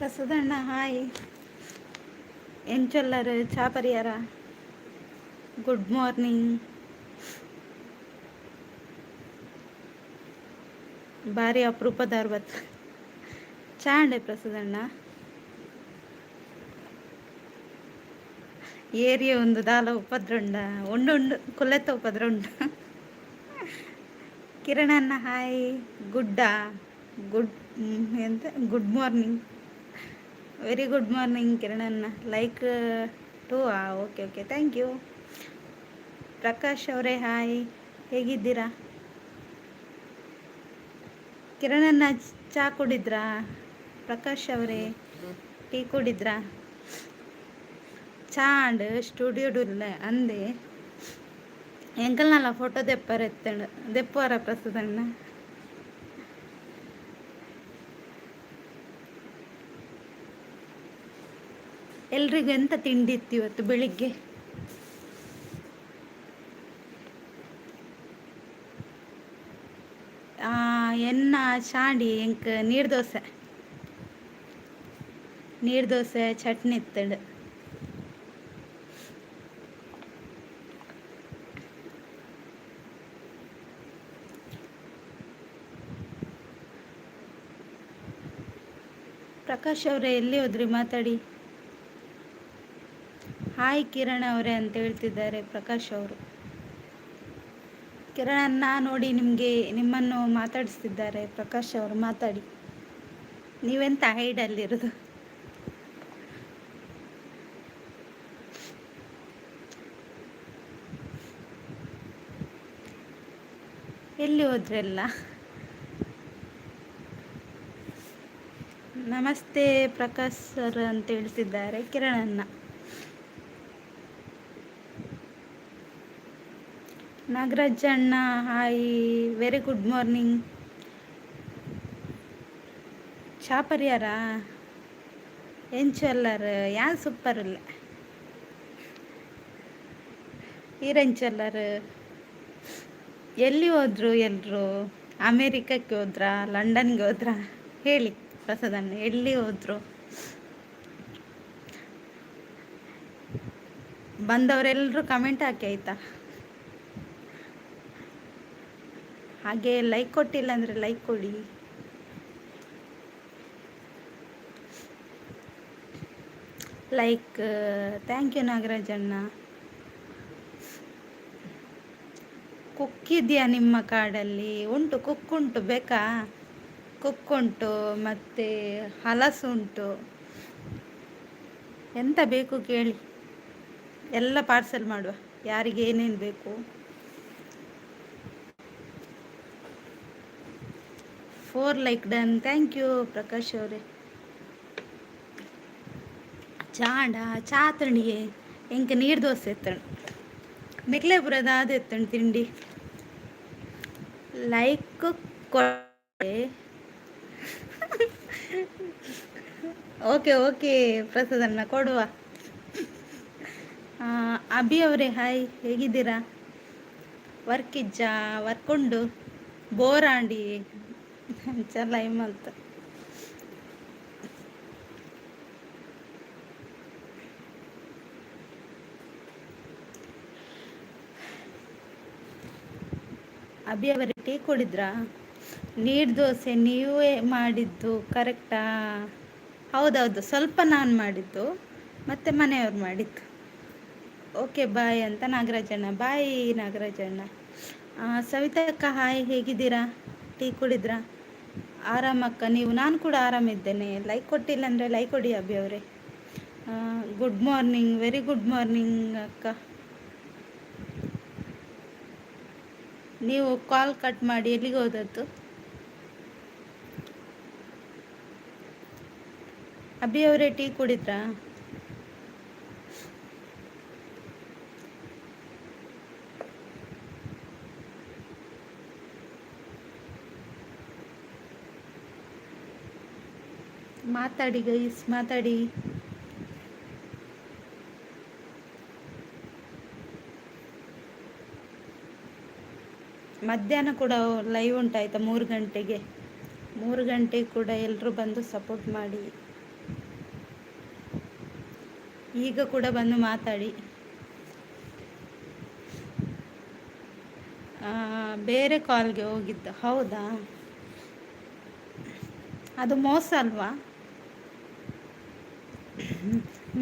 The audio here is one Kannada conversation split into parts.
ಪ್ರಸದಣ್ಣ ಹಾಯ್. ಏನು ಚೊಲ್ಲರು ಚಾ ಪರಿಯಾರ. Good morning. ಭಾರಿ ಅಪರೂಪದ ಅರ್ವತ್ತು ಚಾ ಅಂಡೆ ಪ್ರಸದಣ್ಣ. ಏರಿಯ ಒಂದು ದಾಲ ಉಪದ್ರುಂಡ ಉಂಡು ಉಂಡು ಕುಲ್ಲೆತ್ತ ಉಪದ್ರುಂಡ. ಕಿರಣಣ್ಣ ಹಾಯ್. ಗುಡ್ ಎಂತ good morning. Very good morning ಕಿರಣಣ್ಣ. Like two okay okay thank you. Prakash ಅವರೇ ಹಾಯ್, ಹೇಗಿದ್ದೀರಾ? ಕಿರಣಣ್ಣ ಚಾ ಕುಡಿದ್ರಾ? ಪ್ರಕಾಶ್ ಅವರೇ ಟೀ ಕುಡಿದ್ರಾ? ಚಾ ಅಂಡ್ ಸ್ಟುಡಿಯೋಡುಲ್ಲ ಅಂದೆ ಎಂಕಲ್ನಲ್ಲ ಫೋಟೋ ದೆಪ್ಪರ ಎತ್ತಂಡು ದೆಪ್ಪುವರ ಪ್ರಸದಣ್ಣ. ಎಲ್ರಿಗೂ ಎಂತ ತಿಂಡಿ ಇತ್ತು ಇವತ್ತು ಬೆಳಿಗ್ಗೆ? ಎನ್ನ ಶಾಂಡಿ ಎಂಕ್ ನೀರು ದೋಸೆ ಚಟ್ನಿ ಇತ್ತಂಡು. ಪ್ರಕಾಶ್ ಅವರೇ ಎಲ್ಲಿ ಹೋದ್ರಿ ಮಾತಾಡಿ? ಹಾಯ್ ಕಿರಣ್ ಅವರೇ ಅಂತ ಹೇಳ್ತಿದ್ದಾರೆ ಪ್ರಕಾಶ್ ಅವರು. ಕಿರಣನ್ನ ನೋಡಿ ನಿಮ್ಮನ್ನು ಮಾತಾಡಿಸ್ತಿದ್ದಾರೆ ಪ್ರಕಾಶ್ ಅವರು, ಮಾತಾಡಿ. ನೀವೆಂತ ಹೈಡಲ್ಲಿರೋದು? ಎಲ್ಲಿ ಹೋದ್ರೆಲ್ಲ? ನಮಸ್ತೆ ಪ್ರಕಾಶ್ ಸರ್ ಅಂತ ಹೇಳ್ತಿದ್ದಾರೆ ಕಿರಣನ್ನ. ನಾಗರಾಜ್ ಅಣ್ಣ ಹಾಯ್, ವೆರಿ ಗುಡ್ ಮಾರ್ನಿಂಗ್. ಚಾ ಪರಿಯಾರ ಎಂಚೊಲ್ಲರು ಯಾರು ಸೂಪರ್ ಇಲ್ಲ ಈರೆಂಚೊಲ್ಲರು. ಎಲ್ಲಿ ಹೋದ್ರು ಎಲ್ಲರೂ? ಅಮೇರಿಕಕ್ಕೆ ಹೋದ್ರಾ, ಲಂಡನ್ಗೆ ಹೋದ್ರಾ? ಹೇಳಿ ಪ್ರಸಾದಣ್ಣ, ಎಲ್ಲಿ ಹೋದ್ರು? ಬಂದವರೆಲ್ಲರೂ ಕಮೆಂಟ್ ಹಾಕಿ ಆಯ್ತಾ? ಹಾಗೆ ಲೈಕ್ ಕೊಟ್ಟಿಲ್ಲ ಅಂದರೆ ಲೈಕ್ ಕೊಡಿ. ಲೈಕ್ ಥ್ಯಾಂಕ್ ಯು ನಾಗರಾಜಣ್ಣ. ಕುಕ್ಕಿದೆಯಾ ನಿಮ್ಮ ಕಾಡಲ್ಲಿ? ಉಂಟು, ಕುಕ್ಕುಂಟು, ಬೇಕಾ? ಕುಕ್ಕುಂಟು ಮತ್ತು ಹಲಸುಂಟು, ಎಂತ ಬೇಕು ಕೇಳಿ, ಎಲ್ಲ ಪಾರ್ಸೆಲ್ ಮಾಡುವ. ಯಾರಿಗೆ ಏನೇನು ಬೇಕು? Four like done, thank you Prakash ಅವರೇ. ಚಾ ತಂಡಿಗೆ ಎಂಕ ನೀರು ದೋಸೆ ಎತ್ತಣು, ಮಿಕ್ಲೇಪುರದ ಅದು ಎತ್ತಣು ತಿಂಡಿ. ಲೈಕ್ ಓಕೆ ಓಕೆ ಪ್ರಸಾದಣ್ಣ ಕೊಡುವ. ಅಭಿ ಅವರೇ ಹಾಯ್, ಹೇಗಿದ್ದೀರಾ? ವರ್ಕ್ ಉಂಡು ಬೋರಾಂಡಿ ಚಲ ಮಲ್ತ. ಅಭಿ ಅವರೇ ಟೀ ಕುಡಿದ್ರಾ? ನೀರು ದೋಸೆ ನೀವೇ ಮಾಡಿದ್ದು ಕರೆಕ್ಟಾ? ಹೌದೌದು, ಸ್ವಲ್ಪ ನಾನು ಮಾಡಿದ್ದು ಮತ್ತು ಮನೆಯವ್ರು ಮಾಡಿದ್ದು. ಓಕೆ ಬಾಯ್ ಅಂತ ನಾಗರಾಜಣ್ಣ. ಬಾಯ್ ನಾಗರಾಜಣ್ಣ. ಸವಿತಕ್ಕ ಹಾಯ್, ಹೇಗಿದ್ದೀರಾ? ಟೀ ಕುಡಿದ್ರಾ? ಆರಾಮಕ್ಕ ನೀವು? ನಾನು ಕೂಡ ಆರಾಮಿದ್ದೇನೆ. ಲೈಕ್ ಕೊಟ್ಟಿಲ್ಲ ಅಂದರೆ ಲೈಕ್ ಕೊಡಿ ಅಭಿ ಅವರೇ. Good morning, very good morning ಅಕ್ಕ. ನೀವು ಕಾಲ್ ಕಟ್ ಮಾಡಿ ಎಲ್ಲಿಗೆ ಹೋದದ್ದು? ಅಭಿ ಅವರೇ ಟೀ ಕುಡಿದ್ರಾ? ಮಾತಾಡಿ ಗೈಸ್, ಮಾತಾಡಿ. ಮಧ್ಯಾಹ್ನ ಕೂಡ ಲೈವ್ ಉಂಟಾಯ್ತಾ 3 ಗಂಟೆಗೆ? 3 ಗಂಟೆಗೆ ಕೂಡ ಎಲ್ಲರೂ ಬಂದು ಸಪೋರ್ಟ್ ಮಾಡಿ. ಈಗ ಕೂಡ ಬಂದು ಮಾತಾಡಿ. ಆ, ಬೇರೆ ಕಾಲ್ಗೆ ಹೋಗಿದ್ದು. ಹೌದಾ? ಅದು ಮೋಸ ಅಲ್ವಾ?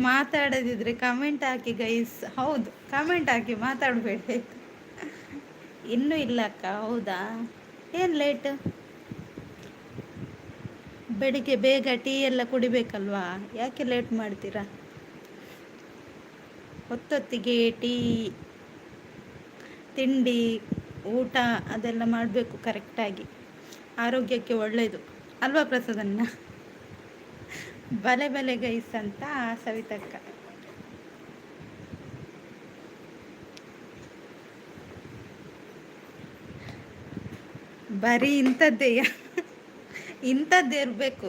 ಮಾತಾಡದಿದ್ರೆ ಕಮೆಂಟ್ ಹಾಕಿ ಗೈಸ್. ಹೌದು, ಕಮೆಂಟ್ ಹಾಕಿ, ಮಾತಾಡಬೇಡಿ. ಇನ್ನೂ ಇಲ್ಲ ಅಕ್ಕ. ಹೌದಾ? ಏನು ಲೇಟ್? ಬೆಳಿಗ್ಗೆ ಬೇಗ ಟೀ ಎಲ್ಲ ಕುಡಿಬೇಕಲ್ವಾ? ಯಾಕೆ ಲೇಟ್ ಮಾಡ್ತೀರಾ? ಹೊತ್ತೊತ್ತಿಗೆ ಟೀ, ತಿಂಡಿ, ಊಟ ಅದೆಲ್ಲ ಮಾಡಬೇಕು ಕರೆಕ್ಟಾಗಿ. ಆರೋಗ್ಯಕ್ಕೆ ಒಳ್ಳೆಯದು ಅಲ್ವಾ ಪ್ರಸಾದನ್ನ? ಬಲೆ ಬಲೆ ಗೈಸ್ ಅಂತ ಸವಿತಕ್ಕ. ಬರೀ ಇಂಥದ್ದೇ. ಇಂಥದ್ದೇ ಇರಬೇಕು.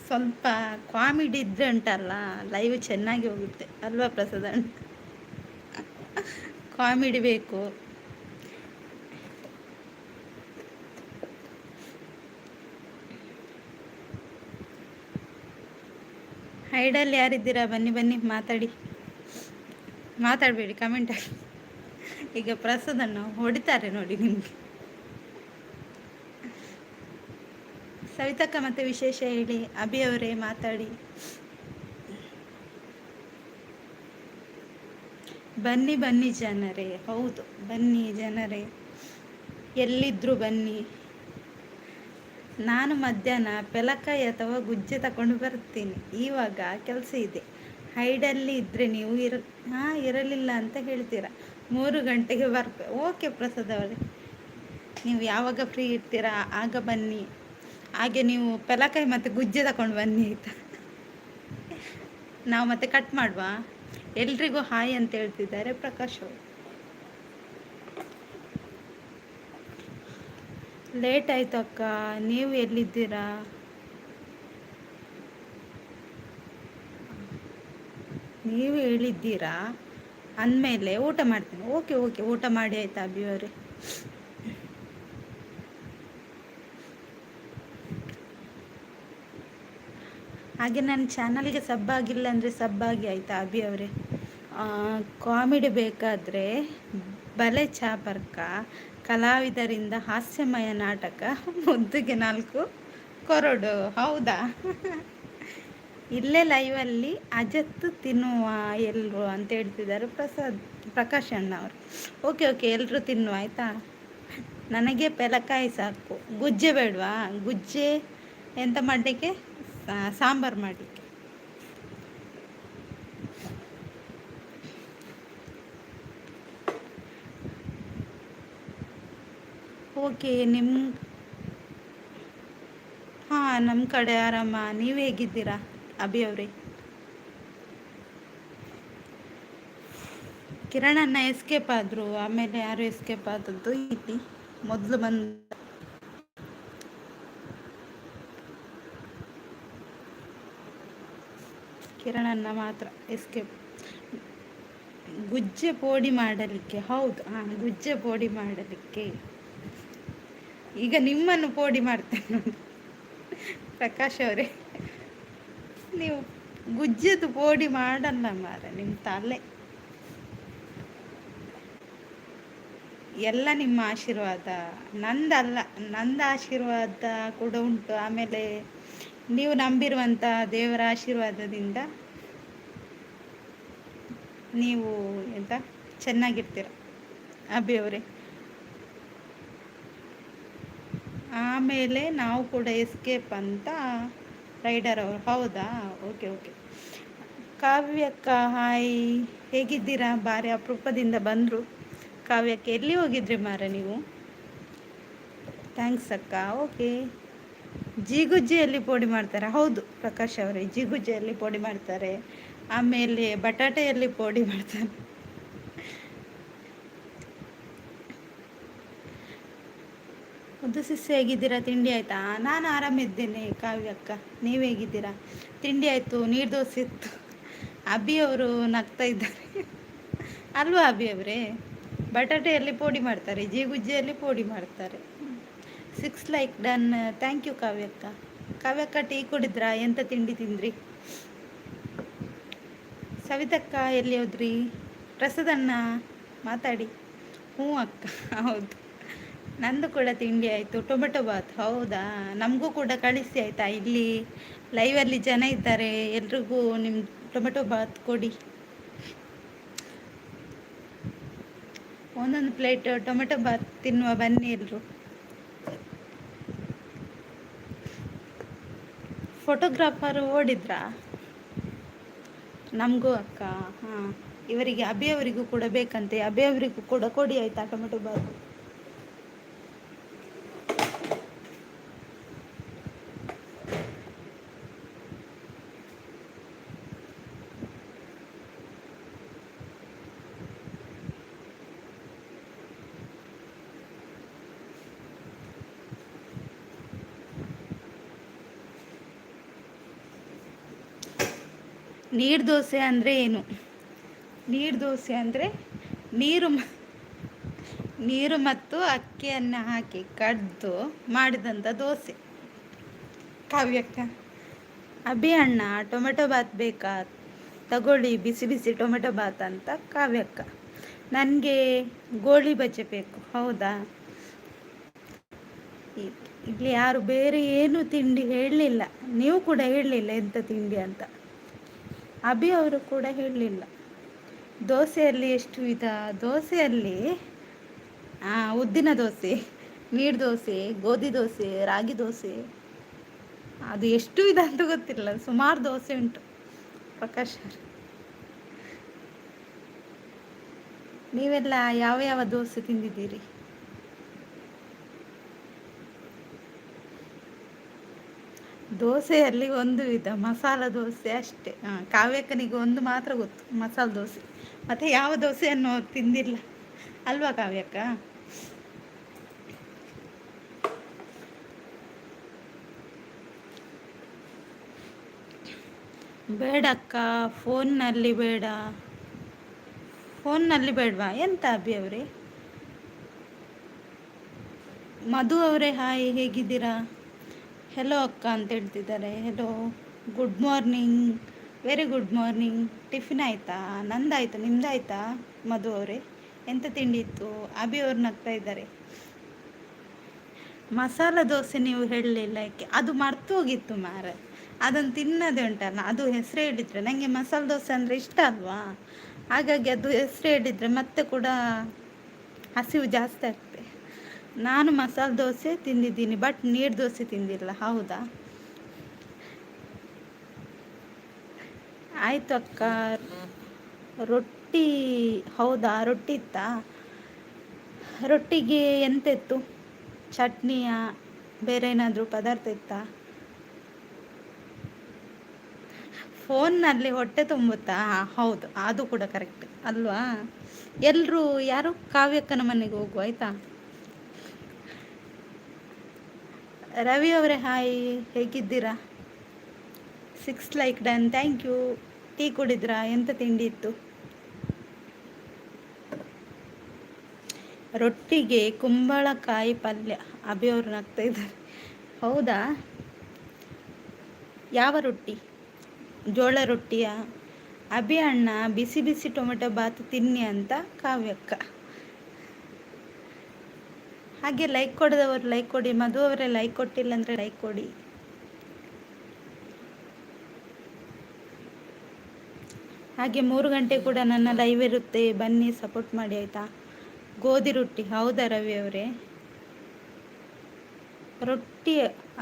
ಸ್ವಲ್ಪ ಕಾಮಿಡಿ ಇದ್ರೆ ಉಂಟಲ್ಲ, ಲೈವ್ ಚೆನ್ನಾಗಿ ಹೋಗುತ್ತೆ ಅಲ್ವಾ ಪ್ರಸಾದಣ್ಣ? ಕಾಮಿಡಿ ಬೇಕು. ಹೈಡಲ್ಲಿ ಯಾರಿದ್ದೀರಾ? ಬನ್ನಿ ಬನ್ನಿ, ಮಾತಾಡಿ. ಮಾತಾಡಬೇಡಿ, ಕಮೆಂಟ್ ಹಾಕಿ. ಈಗ ಪ್ರಸಾದಣ್ಣ ಹೊಡಿತಾರೆ ನೋಡಿ ನಿಮಗೆ. ಸವಿತಕ್ಕ, ಮತ್ತೆ ವಿಶೇಷ ಹೇಳಿ. ಅಭಿ ಅವರೇ ಮಾತಾಡಿ. ಬನ್ನಿ ಬನ್ನಿ ಜನರೇ. ಹೌದು, ಬನ್ನಿ ಜನರೇ, ಎಲ್ಲಿದ್ರು ಬನ್ನಿ. ನಾನು ಮಧ್ಯಾಹ್ನ ಪೆಲಕಾಯಿ ಅಥವಾ ಗುಜ್ಜೆ ತಗೊಂಡು ಬರ್ತೀನಿ. ಇವಾಗ ಕೆಲಸ ಇದೆ. ಹೈಡಲ್ಲಿ ಇದ್ದರೆ ನೀವು ಇರಲಿಲ್ಲ ಅಂತ ಹೇಳ್ತೀರಾ. 3 ಗಂಟೆಗೆ ಬರ್ಬೇಕು. ಓಕೆ ಪ್ರಸಾದ್ ಅವರೇ, ನೀವು ಯಾವಾಗ ಫ್ರೀ ಇರ್ತೀರಾ ಆಗ ಬನ್ನಿ. ಹಾಗೆ ನೀವು ಪೆಲಕಾಯಿ ಮತ್ತು ಗುಜ್ಜೆ ತಗೊಂಡು ಬನ್ನಿ, ಆಯಿತಾ? ನಾವು ಮತ್ತೆ ಕಟ್ ಮಾಡುವ. ಎಲ್ರಿಗೂ ಹಾಯ್ ಅಂತ ಹೇಳ್ತಿದ್ದಾರೆ ಪ್ರಕಾಶ್ ಅವರು. ಲೇಟ್ ಆಯ್ತು ಅಕ್ಕ. ನೀವು ಎಲ್ಲಿದ್ದೀರಾ? ನೀವು ಹೇಳಿದ್ದೀರಾ ಅಂದಮೇಲೆ ಊಟ ಮಾಡ್ತೀನಿ. ಓಕೆ ಓಕೆ, ಊಟ ಮಾಡಿ ಆಯ್ತಾ ಅಭಿ ಅವರೇ? ಹಾಗೆ ನನ್ನ ಚಾನಲ್ಗೆ ಸಬ್ ಆಗಿಲ್ಲ ಅಂದರೆ ಸಬ್ ಆಗಿ ಆಯಿತಾ ಅಭಿ ಅವರೇ? ಕಾಮಿಡಿ ಬೇಕಾದರೆ ಬಲೆ ಚಾಪರ್ಕ, ಕಲಾವಿದರಿಂದ ಹಾಸ್ಯಮಯ ನಾಟಕ, ಮುದ್ದುಗೆ 4 ಕೊರಡು. ಹೌದಾ? ಇಲ್ಲೇ ಲೈವಲ್ಲಿ ಅಜತ್ತು ತಿನ್ನುವ ಎಲ್ಲರೂ ಅಂತ ಹೇಳ್ತಿದ್ದಾರೆ ಪ್ರಕಾಶ್ ಅಣ್ಣ ಅವರು. ಓಕೆ ಓಕೆ, ಎಲ್ಲರೂ ತಿನ್ನುವ ಆಯಿತಾ? ನನಗೆ ಪೆಲಕಾಯಿ ಸಾಕು, ಗುಜ್ಜೆ ಬೇಡವಾ? ಗುಜ್ಜೆ ಎಂತ ಮಾಡಲಿಕ್ಕೆ? ಸಾಂಬಾರು ಮಾಡಲಿಕ್ಕೆ. ಓಕೆ. ಹಾಂ, ನಮ್ಮ ಕಡೆ ಆರಾಮ. ನೀವು ಹೇಗಿದ್ದೀರಾ ಅಭಿ ಅವರೇ? ಕಿರಣನ್ನ ಎಸ್ಕೇಪ್ ಆದರು, ಆಮೇಲೆ ಯಾರು ಎಸ್ಕೇಪ್ ಆದದ್ದು ಇಲ್ಲಿ ಮೊದಲು ಬಂದು. ಕಿರಣನ್ನ ಮಾತ್ರ ಎಸ್ಕೇಪ್. ಗುಜ್ಜೆ ಪೋಡಿ ಮಾಡಲಿಕ್ಕೆ. ಹೌದು, ಹಾಂ, ಗುಜ್ಜೆ ಪೋಡಿ ಮಾಡಲಿಕ್ಕೆ. ಈಗ ನಿಮ್ಮನ್ನು ಪೋಡಿ ಮಾಡ್ತೇನೆ ನೋಡಿ ಪ್ರಕಾಶ್ ಅವರೇ. ನೀವು ಗುಜ್ಜೆದು ಪೋಡಿ ಮಾಡಲ್ಲ ಮಾರ, ನಿಮ್ಮ ತಲೆ ಎಲ್ಲ ನಿಮ್ಮ ಆಶೀರ್ವಾದ, ನಂದಲ್ಲ. ನಂದು ಆಶೀರ್ವಾದ ಕೂಡ ಉಂಟು. ಆಮೇಲೆ ನೀವು ನಂಬಿರುವಂಥ ದೇವರ ಆಶೀರ್ವಾದದಿಂದ ನೀವು ಎಂತ ಚೆನ್ನಾಗಿರ್ತೀರ ಅಭಿ ಅವರೇ. ಆಮೇಲೆ ನಾವು ಕೂಡ ಎಸ್ಕೇಪ್ ಅಂತ ರೈಡರ್ ಅವರು. ಹೌದಾ? Okay okay. ಕಾವ್ಯಕ್ಕ ಹಾಯ್, ಹೇಗಿದ್ದೀರಾ? ಬಾರಿ ಅಪರೂಪದಿಂದ ಬಂದರು ಕಾವ್ಯಕ್ಕೆ. ಎಲ್ಲಿ ಹೋಗಿದ್ರಿ ಮಾರ ನೀವು? ಥ್ಯಾಂಕ್ಸ್ ಅಕ್ಕ. ಓಕೆ. ಜಿಗುಜ್ಜೆಯಲ್ಲಿ ಪೋಡಿ ಮಾಡ್ತಾರೆ. ಹೌದು ಪ್ರಕಾಶ್ ಅವರೇ, ಜಿಗುಜ್ಜೆಯಲ್ಲಿ ಪೋಡಿ ಮಾಡ್ತಾರೆ. ಆಮೇಲೆ ಬಟಾಟೆಯಲ್ಲಿ ಪೋಡಿ ಮಾಡ್ತಾರೆ. ಮುದ್ದು ಸಿಸ್ಸು ಹೇಗಿದ್ದೀರಾ? ತಿಂಡಿ ಆಯಿತಾ? ನಾನು ಆರಾಮಿದ್ದೇನೆ ಕಾವ್ಯಕ್ಕ. ನೀವು ಹೇಗಿದ್ದೀರಾ? ತಿಂಡಿ ಆಯಿತು, ನೀರು ದೋಸೆ ಇತ್ತು. ಅಭಿ ಅವರು ನಗ್ತಾ ಇದ್ದಾರೆ ಅಲ್ವಾ ಅಭಿ ಅವರೇ? ಬಟಾಟೆಯಲ್ಲಿ ಪೋಡಿ ಮಾಡ್ತಾರೆ, ಜಿಗುಜ್ಜೆಯಲ್ಲಿ ಪೋಡಿ ಮಾಡ್ತಾರೆ. 6 ಲೈಕ್ ಡನ್. ಥ್ಯಾಂಕ್ ಯು ಕಾವ್ಯಕ್ಕ. ಕಾವ್ಯಕ್ಕ, ಟೀ ಕುಡಿದ್ರಾ? ಎಂತ ತಿಂಡಿ ತಿಂದ್ರಿ? ಸವಿತಕ್ಕ ಎಲ್ಲಿ ಹೋದ್ರಿ? ಪ್ರಸಾದಣ್ಣ ಮಾತಾಡಿ. ಹ್ಞೂ ಅಕ್ಕ, ಹೌದು. ನಂದು ಕೂಡ ತಿಂಡಿ ಆಯಿತು, ಟೊಮೆಟೊ ಬಾತ್. ಹೌದಾ, ನಮಗೂ ಕೂಡ ಕಳಿಸಿ ಆಯಿತಾ. ಇಲ್ಲಿ ಲೈವಲ್ಲಿ ಜನ ಇದ್ದಾರೆ, ಎಲ್ರಿಗೂ ನಿಮ್ಮ ಟೊಮೆಟೊ ಬಾತ್ ಕೊಡಿ. ಒಂದೊಂದು ಪ್ಲೇಟ್ ಟೊಮೆಟೊ ಬಾತ್ ತಿನ್ನುವ, ಬನ್ನಿ ಎಲ್ಲರೂ. ಫೋಟೋಗ್ರಾಫರ್ ಓಡಿದ್ರಾ? ನಮಗೂ ಅಕ್ಕ. ಹಾಂ, ಇವರಿಗೆ ಅಭಿಯವರಿಗೂ ಕೂಡ ಬೇಕಂತೆ, ಅಭಿಯವರಿಗೂ ಕೂಡ ಕೊಡಿ ಆಯಿತಾ ಟೊಮೆಟೊ ಬಾತ್. ನೀರು ದೋಸೆ ಅಂದರೆ ಏನು? ನೀರು ದೋಸೆ ಅಂದರೆ ನೀರು ನೀರು ಮತ್ತು ಅಕ್ಕಿಯನ್ನು ಹಾಕಿ ಕಡ್ದು ಮಾಡಿದಂಥ ದೋಸೆ. ಕಾವ್ಯಕ್ಕ, ಅಭಿ ಅಣ್ಣ ಟೊಮೆಟೊ ಬಾತ್ ಬೇಕಾ ತಗೊಳ್ಳಿ, ಬಿಸಿ ಬಿಸಿ ಟೊಮೆಟೊ ಬಾತ್ ಅಂತ ಕಾವ್ಯಕ್ಕ. ನನಗೆ ಗೋಳಿ ಬಜ್ಜೆ ಬೇಕು. ಹೌದಾ, ಇಲ್ಲಿ ಯಾರು ಬೇರೆ ಏನು ತಿಂಡಿ ಹೇಳಲಿಲ್ಲ, ನೀವು ಕೂಡ ಹೇಳಲಿಲ್ಲ ಎಂಥ ತಿಂಡಿ ಅಂತ. ಅಭಿ ಅವರು ಕೂಡ ಹೇಳಲಿಲ್ಲ. ದೋಸೆಯಲ್ಲಿ ಎಷ್ಟು ವಿಧ? ದೋಸೆಯಲ್ಲಿ ಉದ್ದಿನ ದೋಸೆ, ನೀರು ದೋಸೆ, ಗೋಧಿ ದೋಸೆ, ರಾಗಿ ದೋಸೆ, ಅದು ಎಷ್ಟು ವಿಧ ಅಂತ ಗೊತ್ತಿಲ್ಲ, ಸುಮಾರು ದೋಸೆ ಉಂಟು. ಪ್ರಕಾಶ್ ಅವ್ರೆ, ನೀವೆಲ್ಲ ಯಾವ ಯಾವ ದೋಸೆ ತಿಂದಿದ್ದೀರಿ? ದೋಸೆಯಲ್ಲಿ ಒಂದು ವಿಧ ಮಸಾಲ ದೋಸೆ ಅಷ್ಟೇ. ಕಾವ್ಯಕ್ಕನಿಗೆ ಒಂದು ಮಾತ್ರ ಗೊತ್ತು, ಮಸಾಲೆ ದೋಸೆ. ಮತ್ತು ಯಾವ ದೋಸೆಯನ್ನು ತಿಂದಿಲ್ಲ ಅಲ್ವಾ ಕಾವ್ಯಕ್ಕ? ಬೇಡಕ್ಕ, ಫೋನ್ನಲ್ಲಿ ಬೇಡ. ಫೋನ್ನಲ್ಲಿ ಬೇಡವಾ? ಎಂತ ಅಭಿ ಅವರೇ? ಮಧು ಅವರೇ ಹಾಯ್, ಹೇಗಿದ್ದೀರಾ? ಹೆಲೋ ಅಕ್ಕ ಅಂತ ಹೇಳ್ತಿದ್ದಾರೆ. Hello, good morning, very good morning. Tiffin ಆಯಿತಾ? ನಂದಾಯಿತು, ನಿಮ್ದಾಯ್ತಾ ಮಧು ಅವರೇ? ಎಂತ ತಿಂಡಿ ಇತ್ತು? ಅಭಿ ಅವ್ರು ನಗ್ತಾ ಇದ್ದಾರೆ. ಮಸಾಲ ದೋಸೆ ನೀವು ಹೇಳಲಿಲ್ಲ ಯಾಕೆ? ಅದು ಮರ್ತು ಹೋಗಿತ್ತು ಮಾರ. ಅದನ್ನು ತಿನ್ನೋದೇ ಉಂಟಲ್ಲ, ಅದು ಹೆಸರು ಹೇಳಿದರೆ ನನಗೆ ಮಸಾಲೆ ದೋಸೆ ಅಂದರೆ ಇಷ್ಟ ಅಲ್ವಾ, ಹಾಗಾಗಿ ಅದು ಹೆಸರು ಹೇಳಿದರೆ ಮತ್ತೆ ಕೂಡ ಹಸಿವು ಜಾಸ್ತಿ ಆಗ್ತದೆ. ನಾನು ಮಸಾಲೆ ದೋಸೆ ತಿಂದಿದ್ದೀನಿ, ಬಟ್ ನೀರು ದೋಸೆ ತಿಂದಿಲ್ಲ. ಹೌದಾ, ಆಯಿತು ಅಕ್ಕ. ರೊಟ್ಟಿ? ಹೌದಾ, ರೊಟ್ಟಿ ಇತ್ತಾ? ರೊಟ್ಟಿಗೆ ಎಂತ ಇತ್ತು? ಚಟ್ನಿಯಾ, ಬೇರೆ ಏನಾದರೂ ಪದಾರ್ಥ ಇತ್ತಾ? ಫೋನ್ನಲ್ಲಿ ಹೊಟ್ಟೆ ತುಂಬುತ್ತಾ? ಹೌದು, ಅದು ಕೂಡ ಕರೆಕ್ಟ್ ಅಲ್ವಾ. ಎಲ್ಲರೂ ಯಾರು ಕಾವ್ಯಕ್ಕನ ಮನೆಗೆ ಹೋಗುವ ಆಯಿತಾ. ರವಿ ಅವರೇ ಹಾಯ್, ಹೇಗಿದ್ದೀರಾ? 6 like done, thank you. Tea ಕುಡಿದ್ರಾ? ಎಂತ ತಿಂಡಿ ಇತ್ತು? ರೊಟ್ಟಿಗೆ ಕುಂಬಳಕಾಯಿ ಪಲ್ಯ. ಅಭಿಯವರು ನಗ್ತಾ ಇದ್ದಾರೆ. ಹೌದಾ, ಯಾವ ರೊಟ್ಟಿ? ಜೋಳ ರೊಟ್ಟಿಯಾ? ಅಭಿ ಅಣ್ಣ ಬಿಸಿ ಬಿಸಿ ಟೊಮೆಟೊ ಬಾತ್ ತಿನ್ನಿ ಅಂತ ಕಾವ್ಯಕ್ಕ. ಹಾಗೆ ಲೈಕ್ ಕೊಡದವರು ಲೈಕ್ ಕೊಡಿ. ಮಧು ಅವರೇ ಲೈಕ್ ಕೊಟ್ಟಿಲ್ಲ ಅಂದರೆ ಲೈಕ್ ಕೊಡಿ. ಹಾಗೆ 3 ಗಂಟೆ ಕೂಡ ನನ್ನ ಲೈವ್ ಇರುತ್ತೆ, ಬನ್ನಿ ಸಪೋರ್ಟ್ ಮಾಡಿ ಆಯಿತಾ. ಗೋಧಿ ರೊಟ್ಟಿ? ಹೌದಾ ರವಿ ಅವರೇ? ರೊಟ್ಟಿ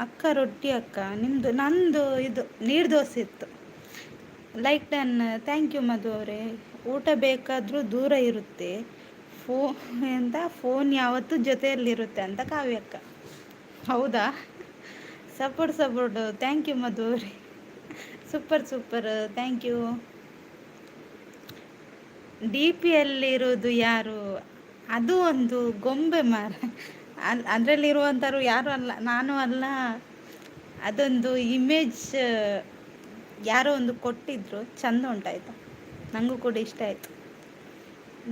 ಅಕ್ಕ, ರೊಟ್ಟಿ ಅಕ್ಕ. ನಿಮ್ಮದು? ನಂದು ಇದು ನೀರು ದೋಸೆ ಇತ್ತು. Like done, thank you Madhu ಅವರೇ. ಊಟ ಬೇಕಾದರೂ ದೂರ ಇರುತ್ತೆ, ಫೋನ್ ಯಾವತ್ತೂ ಜೊತೆಯಲ್ಲಿರುತ್ತೆ ಅಂತ ಕಾವ್ಯಕ್ಕ. ಹೌದಾ, ಸಪೋರ್ಟ್, ಥ್ಯಾಂಕ್ ಯು ಮಧು ಅವರೇ. Super, thank you. ಡಿ ಪಿಯಲ್ಲಿರೋದು ಯಾರು? ಅದು ಒಂದು ಗೊಂಬೆ ಮಾರ. ಅದರಲ್ಲಿರುವಂಥವ್ರು ಯಾರು ಅಲ್ಲ, ನಾನು ಅಲ್ಲ. ಅದೊಂದು ಇಮೇಜ್ ಯಾರೋ ಒಂದು ಕೊಟ್ಟಿದ್ರು, ಚಂದ ಉಂಟಾಯ್ತು, ನನಗೂ ಕೂಡ ಇಷ್ಟ ಆಯಿತು.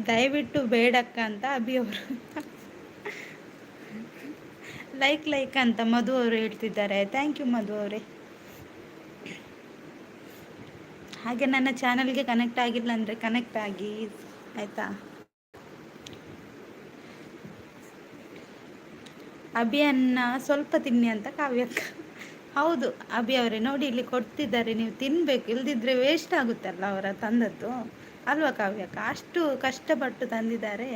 ದಯವಿಟ್ಟು ಬೇಡಕ್ಕ ಅಂತ ಅಭಿಯವರು. ಲೈಕ್ ಅಂತ ಮಧು ಅವರು ಹೇಳ್ತಿದ್ದಾರೆ. ಥ್ಯಾಂಕ್ ಯು ಮಧು ಅವರೇ. ಹಾಗೆ ನನ್ನ ಚಾನಲ್ಗೆ ಕನೆಕ್ಟ್ ಆಗಿಲ್ಲ ಅಂದರೆ ಕನೆಕ್ಟ್ ಆಗಿ, ಆಯಿತಾ. ಅಭಿಯನ್ನ ಸ್ವಲ್ಪ ತಿನ್ನಿ ಅಂತ ಕಾವ್ಯಕ್ಕ. ಹೌದು ಅಭಿ ಅವರೇ, ನೋಡಿ ಇಲ್ಲಿ ಕೊಡ್ತಿದ್ದಾರೆ, ನೀವು ತಿನ್ನಬೇಕು, ಇಲ್ದಿದ್ರೆ ವೇಸ್ಟ್ ಆಗುತ್ತಲ್ಲ ಅವರ ತಂದದ್ದು, ಅಲ್ವಾ ಕಾವ್ಯಕ್ಕ. ಅಷ್ಟು ಕಷ್ಟಪಟ್ಟು ತಂದಿದ್ದಾರೆ.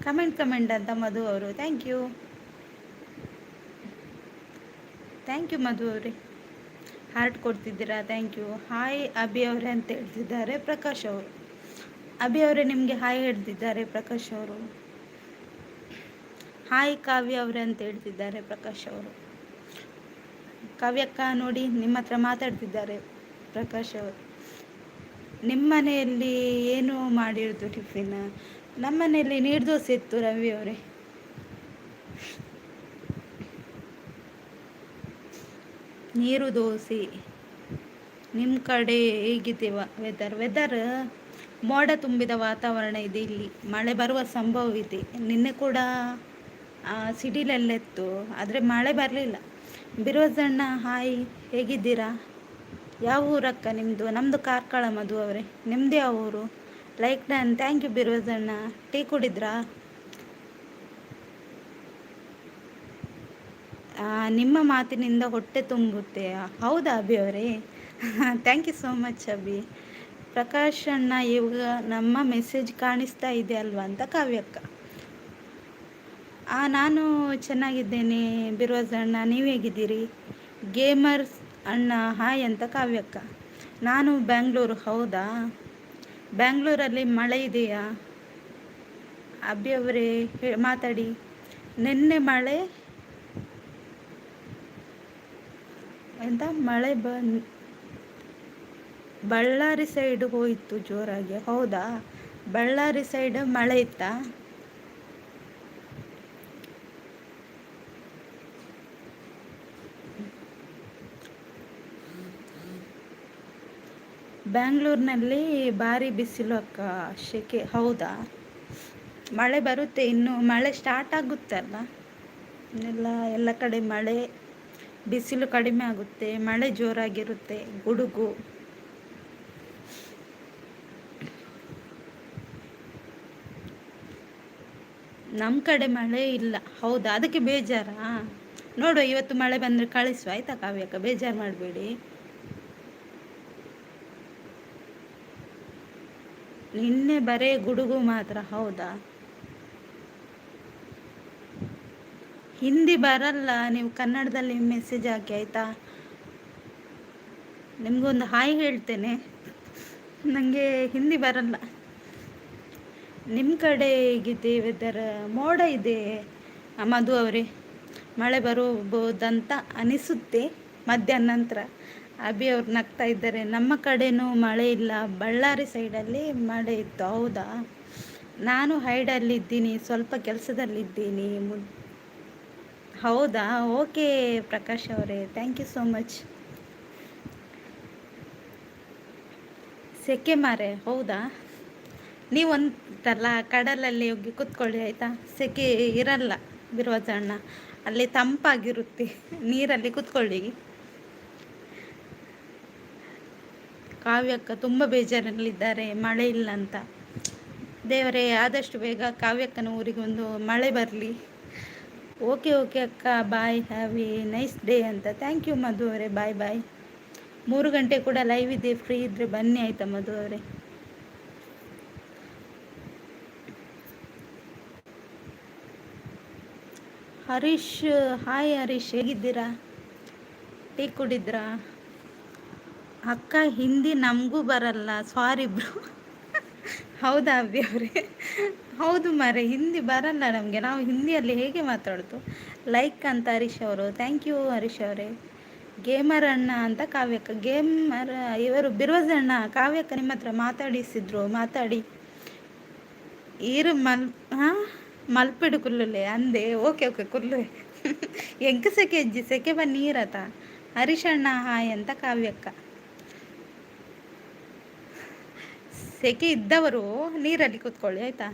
ಕಮೆಂಟ್ ಅಂತ ಮಧು ಅವರು, thank you. Thank you Madhu ಅವರೇ, ಹಾರ್ಟ್ ಕೊಡ್ತಿದ್ದೀರಾ, ಥ್ಯಾಂಕ್ ಯು. ಹಾಯ್ ಅಭಿ ಅವರೇ ಅಂತ ಹೇಳ್ತಿದ್ದಾರೆ ಪ್ರಕಾಶ್ ಅವರು. ಅಭಿ ಅವರೇ ನಿಮಗೆ ಹಾಯ್ ಹೇಳ್ತಿದ್ದಾರೆ ಪ್ರಕಾಶ್ ಅವರು. ಹಾಯ್ ಕಾವ್ಯ ಅವರೇ ಅಂತ ಹೇಳ್ತಿದ್ದಾರೆ ಪ್ರಕಾಶ್ ಅವರು. ಕಾವ್ಯಕ್ಕ ನೋಡಿ ನಿಮ್ಮ ಹತ್ರ ಮಾತಾಡ್ತಿದ್ದಾರೆ ಪ್ರಕಾಶ್ ಅವರು. ನಿಮ್ಮ ಮನೆಯಲ್ಲಿ ಏನು ಮಾಡಿರೋದು ಟಿಫಿನ್? ನಮ್ಮ ಮನೆಯಲ್ಲಿ ನೀರ್ದೋಸೆ ಇತ್ತು ರವಿ ಅವರೇ. ನೀರು ದೋಸೆ. ನಿಮ್ಮ ಕಡೆ ಹೇಗಿದೆವ ವೆದರ್? ಮೋಡ ತುಂಬಿದ ವಾತಾವರಣ ಇದೆ, ಇಲ್ಲಿ ಮಳೆ ಬರುವ ಸಂಭವ ಇದೆ. ನಿನ್ನೆ ಕೂಡ ಸಿಡಿಲೆಲ್ಲಿತ್ತು, ಆದರೆ ಮಳೆ ಬರಲಿಲ್ಲ. ಬಿರೋಜಣ್ಣ ಹಾಯ್, ಹೇಗಿದ್ದೀರಾ? ಯಾವ ಊರಕ್ಕ ನಿಮ್ಮದು? ನಮ್ಮದು ಕಾರ್ಕಳ ಮಧು ಅವರೇ. ನಿಮ್ಮದು ಯಾವ ಊರು? ಲೈಕ್ ಡನ್, ಥ್ಯಾಂಕ್ ಯು ಬಿರೋಜಣ್ಣ. ಟೀ ಕುಡಿದ್ರಾ? ನಿಮ್ಮ ಮಾತಿನಿಂದ ಹೊಟ್ಟೆ ತುಂಬುತ್ತೆ. ಹೌದಾ ಅಭಿ ಅವರೇ? Thank you so much Abhi. Prakash ಅಣ್ಣ ಇವಾಗ ನಮ್ಮ ಮೆಸೇಜ್ ಕಾಣಿಸ್ತಾ ಇದೆ ಅಲ್ವಾ ಅಂತ ಕಾವ್ಯಕ್ಕ. ನಾನು ಚೆನ್ನಾಗಿದ್ದೇನೆ ಬಿರೋಜ್ ಅಣ್ಣ, ನೀವು ಹೇಗಿದ್ದೀರಿ? ಗೇಮರ್ಸ್ ಅಣ್ಣ ಹಾಯ್ ಅಂತ ಕಾವ್ಯಕ್ಕ. ನಾನು ಬ್ಯಾಂಗ್ಳೂರು. ಹೌದಾ, ಬ್ಯಾಂಗ್ಳೂರಲ್ಲಿ ಮಳೆ ಇದೆಯಾ? ಅಭಿ ಅವರೇ ಮಾತಾಡಿ. ನಿನ್ನೆ ಮಳೆ ಎಂತ ಮಳೆ ಬಳ್ಳಾರಿ ಸೈಡ್ ಹೋಯಿತು ಜೋರಾಗಿ. ಹೌದಾ, ಬಳ್ಳಾರಿ ಸೈಡ್ ಮಳೆ ಇತ್ತಾ? ಬ್ಯಾಂಗ್ಳೂರಿನಲ್ಲಿ ಭಾರಿ ಬಿಸಿಲು ಅಕ್ಕ, ಶೆಕೆ. ಹೌದಾ, ಮಳೆ ಬರುತ್ತೆ, ಇನ್ನು ಮಳೆ ಸ್ಟಾರ್ಟ್ ಆಗುತ್ತಲ್ಲ. ಎಲ್ಲ ಕಡೆ ಮಳೆ, ಬಿಸಿಲು ಕಡಿಮೆ ಆಗುತ್ತೆ, ಮಳೆ ಜೋರಾಗಿರುತ್ತೆ, ಗುಡುಗು. ನಮ್ಮ ಕಡೆ ಮಳೆ ಇಲ್ಲ. ಹೌದಾ, ಅದಕ್ಕೆ ಬೇಜಾರಾ? ನೋಡುವ, ಇವತ್ತು ಮಳೆ ಬಂದರೆ ಕಳಿಸುವ ಆಯ್ತಾ ಕಾವ್ಯಕ್ಕ, ಬೇಜಾರು ಮಾಡಬೇಡಿ. ನಿನ್ನೆ ಬರೇ ಗುಡುಗು ಮಾತ್ರ. ಹೌದಾ, ಹಿಂದಿ ಬರಲ್ಲ, ನೀವು ಕನ್ನಡದಲ್ಲಿ ಮೆಸೇಜ್ ಹಾಕಿ ಆಯಿತಾ. ನಿಮಗೊಂದು ಹಾಯ್ ಹೇಳ್ತೇನೆ, ನನಗೆ ಹಿಂದಿ ಬರಲ್ಲ. ನಿಮ್ಮ ಕಡೆ ಹೇಗಿದೆ ವೆದರ್? ಮೋಡ ಇದೆ ಮಧು ಅವರೇ, ಮಳೆ ಬರ್ಬೋದಂತ ಅನಿಸುತ್ತೆ ಮಧ್ಯಾಹ್ನ ನಂತರ. ಅಭಿ ಅವ್ರು ನಗ್ತಾ ಇದ್ದಾರೆ. ನಮ್ಮ ಕಡೆನೂ ಮಳೆ ಇಲ್ಲ, ಬಳ್ಳಾರಿ ಸೈಡಲ್ಲಿ ಮಳೆ ಇತ್ತು. ಹೌದಾ, ನಾನು ಹೈಡಲ್ಲಿದ್ದೀನಿ, ಸ್ವಲ್ಪ ಕೆಲಸದಲ್ಲಿದ್ದೀನಿ. ಹೌದಾ, ಓಕೆ ಪ್ರಕಾಶ್ ಅವರೇ, ಥ್ಯಾಂಕ್ ಯು ಸೋ ಮಚ್. ಸೆಕೆ ಮಾರೆ. ಹೌದಾ, ನೀವು ಒಂದಲ್ಲ ಕಡಲಲ್ಲಿ ಹೋಗಿ ಕೂತ್ಕೊಳ್ಳಿ ಆಯಿತಾ, ಸೆಕೆ ಇರಲ್ಲ ಬಿರುವಜಣ್ಣ, ಅಲ್ಲಿ ತಂಪಾಗಿರುತ್ತೆ, ನೀರಲ್ಲಿ ಕೂತ್ಕೊಳ್ಳಿ. ಕಾವ್ಯಕ್ಕ ತುಂಬ ಬೇಜಾರಲ್ಲಿದ್ದಾರೆ, ಮಳೆ ಇಲ್ಲ ಅಂತ. ದೇವರೇ, ಆದಷ್ಟು ಬೇಗ ಕಾವ್ಯಕ್ಕನ ಊರಿಗೆ ಒಂದು ಮಳೆ ಬರಲಿ. ಓಕೆ ಅಕ್ಕ, ಬಾಯ್, ಹ್ಯಾವ್ ಎ ನೈಸ್ ಡೇ ಅಂತ. ಥ್ಯಾಂಕ್ ಯು ಮಧು ಅವರೇ, ಬಾಯ್ ಬಾಯ್. 3 ಗಂಟೆ ಕೂಡ ಲೈವ್ ಇದೆ, ಫ್ರೀ ಇದ್ದರೆ ಬನ್ನಿ ಆಯಿತಾ ಮಧು ಅವರೇ. ಹರೀಶ್ ಹಾಯ್ ಹರೀಶ್, ಹೇಗಿದ್ದೀರಾ? ಟೀ ಕುಡಿದ್ರಾ? ಅಕ್ಕ ಹಿಂದಿ ನಮಗೂ ಬರಲ್ಲ, ಸಾರಿ ಬ್ರೋ. ಹೌದಾ ಅಭಿ ಅವರೇ? ಹೌದು ಮಾರೆ, ಹಿಂದಿ ಬರಲ್ಲ ನಮಗೆ, ನಾವು ಹಿಂದಿಯಲ್ಲಿ ಹೇಗೆ ಮಾತಾಡೋದು. ಲೈಕ್ ಅಂತ ಹರೀಶ್ ಅವರು, ಥ್ಯಾಂಕ್ ಯು ಹರೀಶ್ ಅವರೇ. ಗೇಮರ್ ಅಣ್ಣ ಅಂತ ಕಾವ್ಯಕ್ಕ. ಗೇಮರ್ ಇವರು ಬಿರೋಜ್ ಅಣ್ಣ, ಕಾವ್ಯಕ್ಕ ನಿಮ್ಮ ಹತ್ರ ಮಾತಾಡಿಸಿದ್ರು, ಮಾತಾಡಿ. ಹಾಂ, ಮಲ್ಪಿಡು ಕುಲ್ಲುಲೆ ಅಂದೆ. ಓಕೆ ಕುಲ್ಲು ಎಂಕ ಸೆಕೆ ಅಜ್ಜಿ, ಸೆಕೆ ಬನ್ನಿ ನೀರತ. ಹರೀಶ್ ಅಣ್ಣ ಹಾಯ್ ಅಂತ ಕಾವ್ಯಕ್ಕ. ಸೆಕೆ ಇದ್ದವರು ನೀರಲ್ಲಿ ಕೂತ್ಕೊಳ್ಳಿ ಆಯಿತಾ.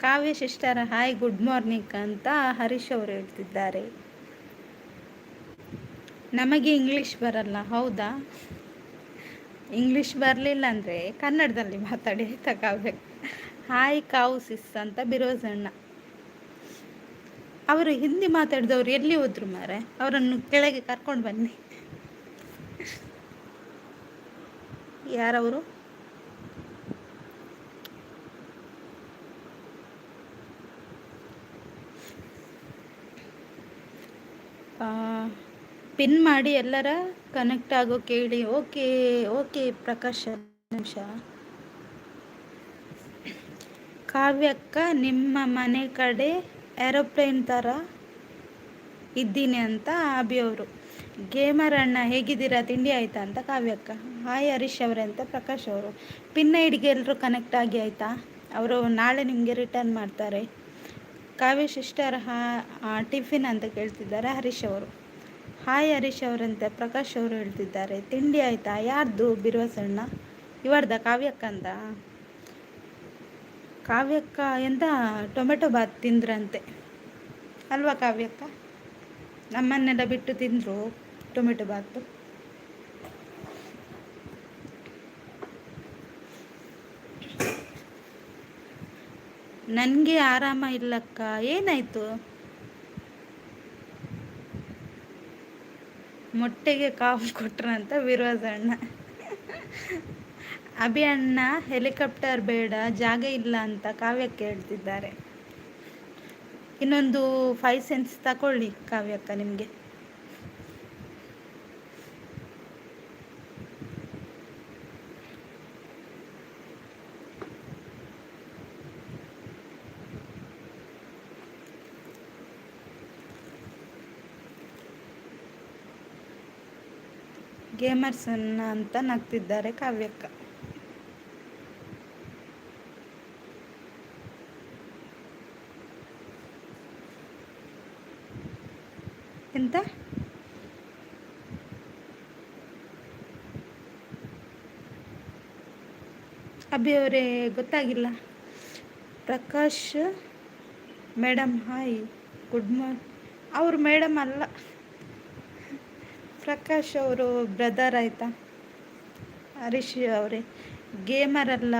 ಕಾವ್ಯ ಸಿಸ್ಟರ್ ಹಾಯ್, ಗುಡ್ ಮಾರ್ನಿಂಗ್ ಅಂತ ಹರೀಶ್ ಅವರು ಹೇಳ್ತಿದ್ದಾರೆ. ನಮಗೆ ಇಂಗ್ಲೀಷ್ ಬರಲ್ಲ. ಹೌದಾ, ಇಂಗ್ಲೀಷ್ ಬರಲಿಲ್ಲ ಅಂದರೆ ಕನ್ನಡದಲ್ಲಿ ಮಾತಾಡಿ ಆಯ್ತಾ ಕಾವ್ಯ. ಹಾಯ್ ಕಾವು ಸಿಸ್ ಅಂತ ಬಿರೋಜಣ್ಣ. ಅವರು ಹಿಂದಿ ಮಾತಾಡಿದವರು ಎಲ್ಲಿ ಹೋದ್ರು ಮಾರೆ, ಅವರನ್ನು ಕೆಳಗೆ ಕರ್ಕೊಂಡು ಬನ್ನಿ. ಯಾರವರು? ಪಿನ್ ಮಾಡಿ ಎಲ್ಲರ ಕನೆಕ್ಟ್ ಆಗೋ ಕೇಳಿ. ಓಕೆ ಓಕೆ ಪ್ರಕಾಶ್, ನಿಮಿಷ. ಕಾವ್ಯಕ್ಕ, ನಿಮ್ಮ ಮನೆ ಕಡೆ ಏರೋಪ್ಲೇನ್ ಥರ ಇದ್ದೀನಿ ಅಂತ ಅಭಿಯವರು. ಗೇಮರ್ ಅಣ್ಣ ಹೇಗಿದ್ದೀರಾ, ತಿಂಡಿ ಆಯಿತಾ ಅಂತ ಕಾವ್ಯಕ್ಕ. ಹಾಯ್ ಹರೀಶ್ ಅವರೇ ಅಂತ ಪ್ರಕಾಶ್ ಅವರು. ಪಿನ್ ಐಡಿಗೆ ಎಲ್ಲರೂ ಕನೆಕ್ಟ್ ಆಗಿ ಆಯಿತಾ? ಅವರು ನಾಳೆ ನಿಮಗೆ ರಿಟರ್ನ್ ಮಾಡ್ತಾರೆ. ಕಾವ್ಯ ಸಿಸ್ಟರ್ ಟಿಫಿನ್ ಅಂತ ಕೇಳ್ತಿದ್ದಾರೆ ಹರೀಶ್ ಅವರು. ಹಾಯ್ ಹರೀಶ್ ಅವರಂತೆ ಪ್ರಕಾಶ್ ಅವರು ಹೇಳ್ತಿದ್ದಾರೆ. ತಿಂಡಿ ಆಯಿತಾ? ಯಾರ್ದು ಬಿರುವಸಣ್ಣ? ಇವರ್ದ ಕಾವ್ಯಕ್ಕ ಅಂತ. ಕಾವ್ಯಕ್ಕ ಎಂತ ಟೊಮೆಟೊ ಬಾತ್ ತಿಂದ್ರಂತೆ ಅಲ್ವಾ ಕಾವ್ಯಕ್ಕ? ನಮ್ಮನ್ನೆಲ್ಲ ಬಿಟ್ಟು ತಿಂದರು ಟೊಮೆಟೊ ಬಾತು. ನನಗೆ ಆರಾಮ ಇಲ್ಲಕ್ಕ. ಏನಾಯಿತು? ಮೊಟ್ಟೆಗೆ ಕಾವು ಕೊಟ್ರಂತ ವಿರೋಧಣ್ಣ. ಅಭಿ ಅಣ್ಣ ಹೆಲಿಕಾಪ್ಟರ್ ಬೇಡ, ಜಾಗ ಇಲ್ಲ ಅಂತ ಕಾವ್ಯಕ್ಕೆ ಹೇಳ್ತಿದ್ದಾರೆ. ಇನ್ನೊಂದು 5 ಸೆಂಟ್ಸ್ ತಗೊಳ್ಳಿ ಕಾವ್ಯಕ್ಕ ನಿಮಗೆ. ಗೇಮರ್ಸ್ ಅಂತ ನಗ್ತಿದ್ದಾರೆ ಕಾವ್ಯಕ್ಕ. ಎಂತ? ಅಭಿ ಅವರೇ ಗೊತ್ತಾಗಿಲ್ಲ. Prakash madam hi good morning. ಅವರು ಮೇಡಮ್ ಅಲ್ಲ, ಪ್ರಕಾಶ್ ಅವರು ಬ್ರದರ್ ಆಯಿತಾ. ಹರೀಶ್ ಅವರೇ ಗೇಮರ್ ಅಲ್ಲ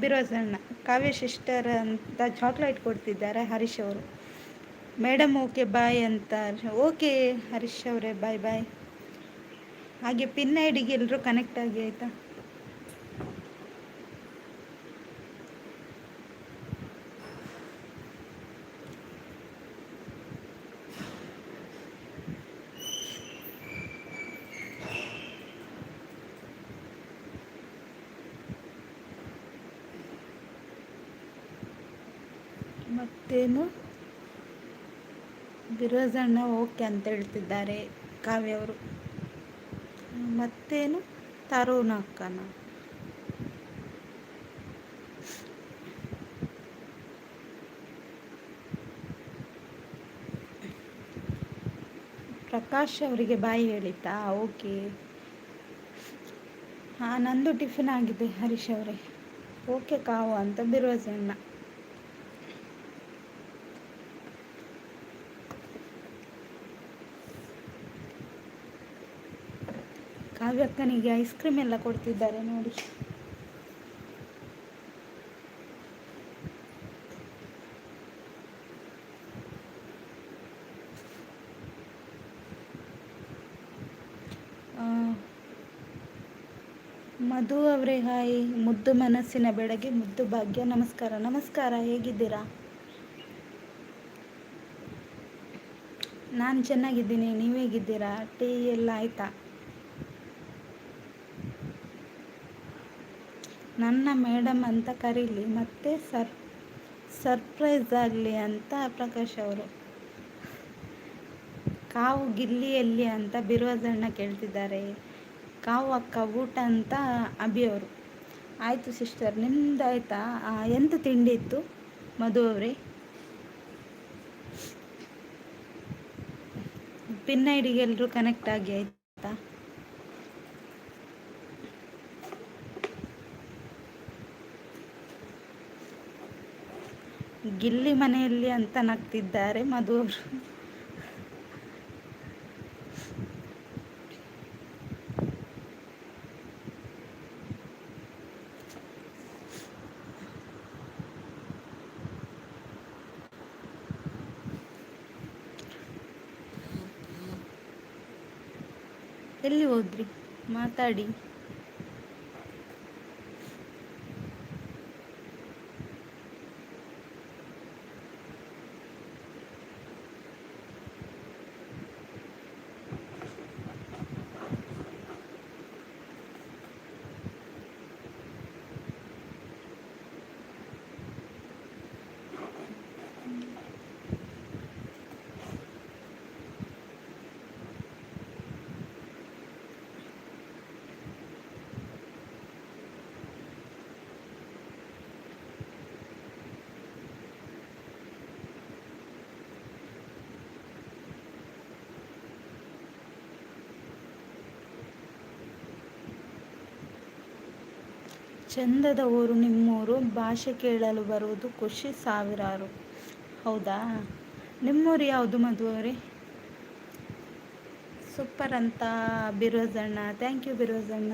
ಬಿರೋಜಣ್ಣ. ಕಾವ್ಯ ಸಿಸ್ಟರ್ ಅಂತ ಚಾಕ್ಲೇಟ್ ಕೊಡ್ತಿದ್ದಾರೆ ಹರೀಶ್ ಅವರು. ಮೇಡಮ್ ಓಕೆ ಬಾಯ್ ಅಂತ. ಓಕೆ ಹರೀಶ್ ಅವರೇ ಬಾಯ್ ಬಾಯ್. ಹಾಗೆ ಪಿನ್ ಐಡಿಗೆ ಎಲ್ಲರೂ ಕನೆಕ್ಟ್ ಆಗಿ ಆಯಿತಾ? ಮತ್ತೇನು? ಬಿರೋಜಣ್ಣ ಓಕೆ ಅಂತ ಹೇಳ್ತಿದ್ದಾರೆ ಕಾವ್ಯ ಅವರು. ಮತ್ತೇನು? ತರುಣ ಅಕ್ಕನ. ಪ್ರಕಾಶ್ ಅವರಿಗೆ ಬಾಯಿ ಹೇಳಿತಾ? ಓಕೆ. ಹಾಂ ನಂದು ಟಿಫಿನ್ ಆಗಿದೆ ಹರೀಶ್ ಅವರೇ. ಓಕೆ ಕಾವು ಅಂತ ಬಿರೋಜಣ್ಣ. ಕಾವ್ಯಕ್ಕನಿಗೆ ಐಸ್ ಕ್ರೀಮ್ ಎಲ್ಲ ಕೊಡ್ತಿದ್ದಾರೆ ನೋಡಿ. ಮಧು ಅವರೇ ಹಾಯ್. ಮುದ್ದು ಮನಸ್ಸಿನ ಬೆಳಗ್ಗೆ ಮುದ್ದು ಭಾಗ್ಯ. ನಮಸ್ಕಾರ. ನಮಸ್ಕಾರ, ಹೇಗಿದ್ದೀರಾ? ನಾನು ಚೆನ್ನಾಗಿದ್ದೀನಿ, ನೀವು ಹೇಗಿದ್ದೀರಾ? ಟೀ ಎಲ್ಲ ಆಯಿತಾ? ನನ್ನ ಮೇಡಮ್ ಅಂತ ಕರೀಲಿ, ಮತ್ತೆ ಸರ್ಪ್ರೈಸ್ ಆಗಲಿ ಅಂತ ಪ್ರಕಾಶ್ ಅವರು. ಕಾವು ಗಿಲ್ಲಿಯಲ್ಲಿ ಅಂತ ಬಿರೋಜಣ್ಣ ಕೇಳ್ತಿದ್ದಾರೆ. ಕಾವು ಅಕ್ಕ ಊಟ ಅಂತ ಅಭಿ ಅವರು. ಆಯಿತು ಸಿಸ್ಟರ್, ನಿಮ್ದು ಆಯಿತಾ? ಎಂತ ತಿಂಡಿ ಇತ್ತು ಮಧು ಅವರೇ? ಪಿನ್ ಐಡಿಗೆ ಎಲ್ಲರೂ ಕನೆಕ್ಟ್ ಆಗಿ ಆಯಿತಾ? ಗಿಲ್ಲಿ ಮನೆಯಲ್ಲಿ ಅಂತ ನಗ್ತಿದ್ದಾರೆ ಮಧು ಅವರು. ಎಲ್ಲಿ ಹೋದ್ರಿ? ಮಾತಾಡಿ. ಚಂದದ ಊರು ನಿಮ್ಮೂರು, ಭಾಷೆ ಕೇಳಲು ಬರುವುದು ಖುಷಿ ಸಾವಿರಾರು. ಹೌದಾ? ನಿಮ್ಮೂರು ಯಾವುದು ಮಧು ಅವರೇ? ಸೂಪರ್ ಅಂತ ಬಿರೋಜಣ್ಣ. Thank you ಬಿರೋಜಣ್ಣ.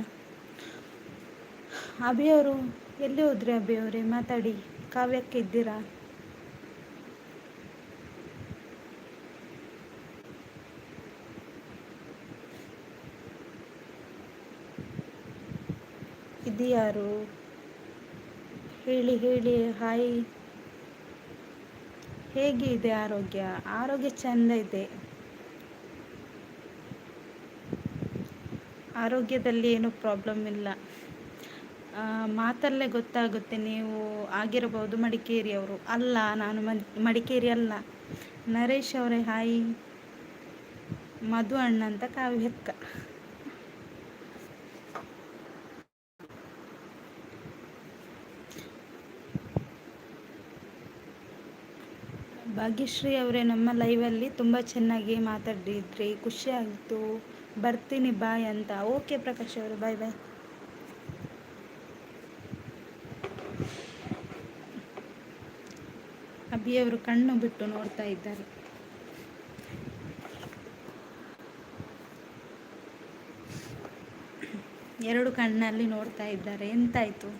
ಅಭಿಯವರು ಎಲ್ಲಿ ಹೋದ್ರಿ? ಅಭಿಯವರೇ ಮಾತಾಡಿ. ಕಾವ್ಯಕ್ಕೆ ಇದ್ದೀರಾ? ಇದು ಯಾರು? ಹೇಳಿ ಹೇಳಿ. ಹಾಯ್. ಹೇಗೆ ಇದೆ ಆರೋಗ್ಯ? ಆರೋಗ್ಯ ಚೆಂದ ಇದೆ. ಆರೋಗ್ಯದಲ್ಲಿ ಏನು ಪ್ರಾಬ್ಲಮ್ ಇಲ್ಲ. ಮಾತಲ್ಲೇ ಗೊತ್ತಾಗುತ್ತೆ ನೀವು ಆಗಿರಬಹುದು ಮಡಿಕೇರಿಯವರು. ಅಲ್ಲ, ನಾನು ಮಡಿಕೇರಿ ಅಲ್ಲ. ನರೇಶ್ ಅವರೇ ಹಾಯ್. ಮಧು ಅಣ್ಣ ಅಂತ ಕಾವ್ಯಕ್ಕ. ಭಾಗ್ಯಶ್ರೀ ಅವರೇ ನಮ್ಮ ಲೈವಲ್ಲಿ ತುಂಬ ಚೆನ್ನಾಗಿ ಮಾತಾಡಿದ್ರಿ, ಖುಷಿ ಆಯಿತು. ಬರ್ತೀನಿ ಬಾಯ್ ಅಂತ. ಓಕೆ ಪ್ರಕಾಶ್ ಅವರು, ಬಾಯ್ ಬಾಯ್. ಅಭಿಯವರು ಕಣ್ಣು ಬಿಟ್ಟು ನೋಡ್ತಾ ಇದ್ದಾರೆ. ಎರಡು ಕಣ್ಣಲ್ಲಿ ನೋಡ್ತಾ ಇದ್ದಾರೆ. ಎಂತಾಯ್ತು?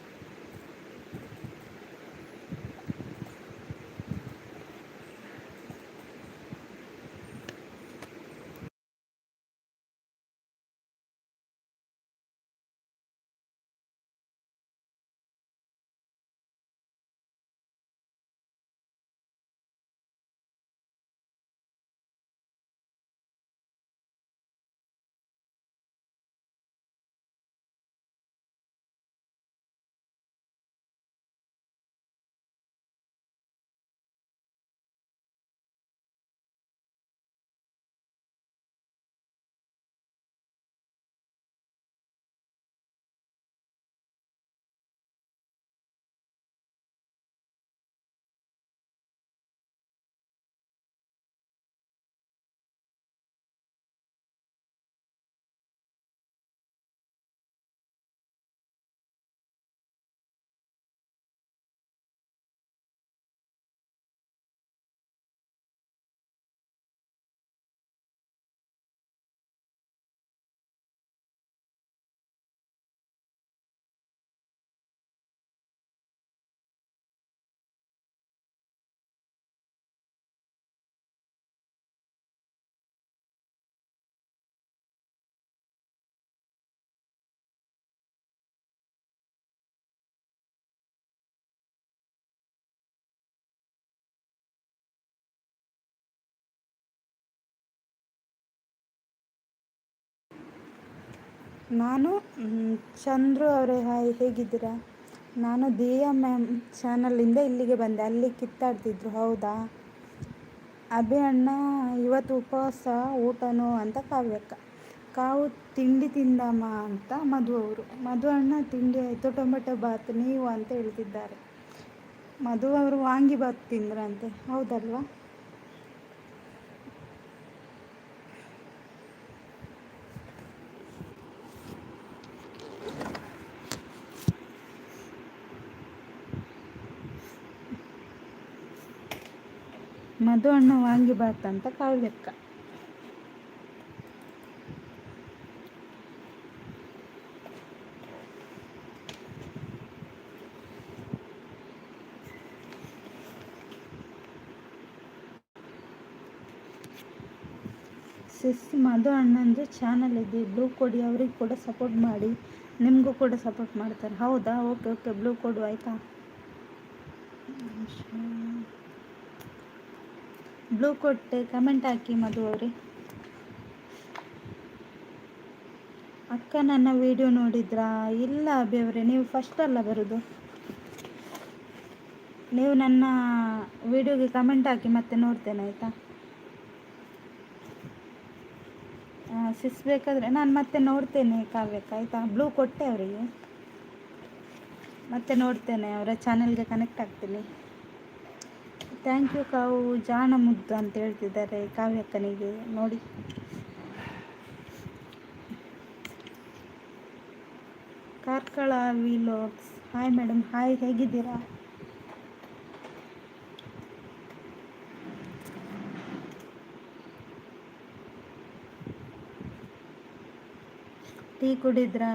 ನಾನು ಚಂದ್ರು ಅವರೇ ಹಾಯ್, ಹೇಗಿದ್ದೀರಾ? ನಾನು ದಿಯಾ ಮ್ಯಾಮ್ ಚಾನಲಿಂದ ಇಲ್ಲಿಗೆ ಬಂದೆ. ಅಲ್ಲಿ ಕಿತ್ತಾಡ್ತಿದ್ರು. ಹೌದಾ? ಅಭಿ ಅಣ್ಣ ಇವತ್ತು ಉಪವಾಸ, ಊಟನೋ ಅಂತ ಕಾವ್ಯಕ್ಕ. ಕಾವು ತಿಂಡಿ ತಿಂದಮ್ಮ ಅಂತ ಮಧು ಅವರು. ಮಧು ಅಣ್ಣ ತಿಂಡಿ ಆಯಿತು, ಟೊಮೆಟೊ ಬಾತ್. ನೀವು ಅಂತ ಹೇಳ್ತಿದ್ದಾರೆ. ಮಧು ಅವರು ವಾಂಗಿ ಬಾತ್ ತಿಂದ್ರಂತೆ, ಹೌದಲ್ವಾ? ಮಧು ಅಣ್ಣ ವಾಂಗಿ ಬಾತ್ ಅಂತ ಕಾವ್ಯಕ್ಕ. ಸಿಸ್ ಮಧು ಅಣ್ಣಂದು ಚಾನಲ್ ಇದೆ, ಬ್ಲೂ ಕೊಡಿ, ಅವ್ರಿಗೆ ಕೂಡ ಸಪೋರ್ಟ್ ಮಾಡಿ, ನಿಮಗೂ ಕೂಡ ಸಪೋರ್ಟ್ ಮಾಡ್ತಾರೆ. ಹೌದಾ? ಓಕೆ ಓಕೆ, ಬ್ಲೂ ಕೊಡು ಆಯಿತಾ. ಬ್ಲೂ ಕೊಟ್ಟೆ, ಕಮೆಂಟ್ ಹಾಕಿ ಮಧು ಅವರೇ. ಅಕ್ಕ ನನ್ನ ವಿಡಿಯೋ ನೋಡಿದ್ರಾ? ಇಲ್ಲ ಅಭಿ ಅವರೇ, ನೀವು ಫಸ್ಟ್ ಅಲ್ಲ ಬರೋದು. ನೀವು ನನ್ನ ವಿಡಿಯೋಗೆ ಕಮೆಂಟ್ ಹಾಕಿ ಮತ್ತೆ ನೋಡ್ತೇನೆ ಆಯಿತಾ. ಸಿಸ್ ಬೇಕಾದರೆ ನಾನು ಮತ್ತೆ ನೋಡ್ತೇನೆ ಕಾವ್ಯಕ್ಕೆ ಆಯಿತಾ. ಬ್ಲೂ ಕೊಟ್ಟೆ ಅವರಿಗೆ, ಮತ್ತೆ ನೋಡ್ತೇನೆ, ಅವರ ಚಾನಲ್ಗೆ ಕನೆಕ್ಟ್ ಆಗ್ತೀನಿ. ಥ್ಯಾಂಕ್ ಯು ಕಾವು, ಜಾಣ ಮುದ್ದು ಅಂತ ಹೇಳ್ತಿದ್ದಾರೆ ಕಾವ್ಯಕ್ಕನಿಗೆ ನೋಡಿ. Karkala vlogs, hi madam. Hi, ಹೇಗಿದ್ದೀರಾ? ಟೀ ಕುಡಿದ್ರಾ?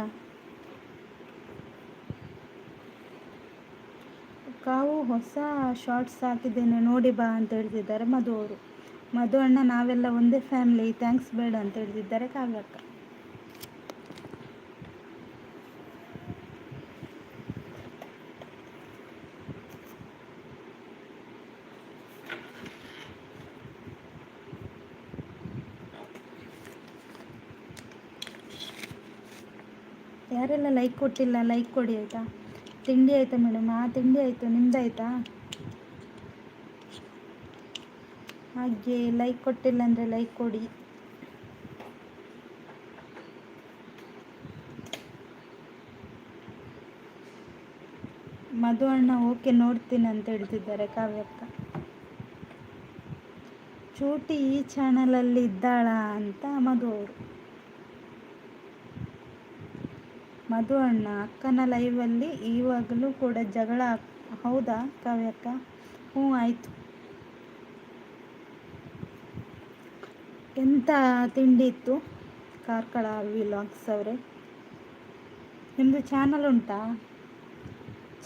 ಕಾವು ಹೊಸ ಶಾರ್ಟ್ಸ್ ಹಾಕಿದ್ದೇನೆ ನೋಡಿ ಬಾ ಅಂತ ಹೇಳ್ತಿದ್ದಾರೆ ಮಧು ಅವರು. ಮಧು ಅಣ್ಣ ನಾವೆಲ್ಲ ಒಂದೇ ಫ್ಯಾಮಿಲಿ, ಥ್ಯಾಂಕ್ಸ್ ಬೇಡ ಅಂತ ಹೇಳ್ತಿದ್ದಾರೆ ಕಾವ್ಯಕ್ಕ. ಯಾರೆಲ್ಲ ಲೈಕ್ ಕೊಟ್ಟಿಲ್ಲ ಲೈಕ್ ಕೊಡಿ ಆಯಿತಾ. ತಿಂಡಿ ಆಯಿತಾ ಮೇಡಮ್? ತಿಂಡಿ ಆಯಿತು, ನಿಮ್ದಾಯ್ತಾ? ಹಾಗೆ ಲೈಕ್ ಕೊಟ್ಟಿಲ್ಲ ಅಂದರೆ ಲೈಕ್ ಕೊಡಿ. ಮಧು ಅಣ್ಣ ಓಕೆ ನೋಡ್ತೀನಿ ಅಂತ ಹೇಳ್ತಿದ್ದಾರೆ ಕಾವ್ಯಕ್ಕ. ಚೂಟಿ ಈ ಚಾನಲಲ್ಲಿ ಇದ್ದಾಳ ಅಂತ ಮಧು ಅವರು. ಮಧು ಅಣ್ಣ ಅಕ್ಕನ ಲೈವಲ್ಲಿ ಇವಾಗಲೂ ಕೂಡ ಜಗಳ. ಹೌದಾ ಕಾವ್ಯಕ್ಕ? ಹ್ಞೂ ಆಯಿತು. ಎಂಥ ತಿಂಡಿ ಇತ್ತು? ಕಾರ್ಕಳ ವಿಲಾಗ್ಸ್ ಅವರೇ, ನಿಮ್ಮದು ಚಾನಲ್ ಉಂಟಾ?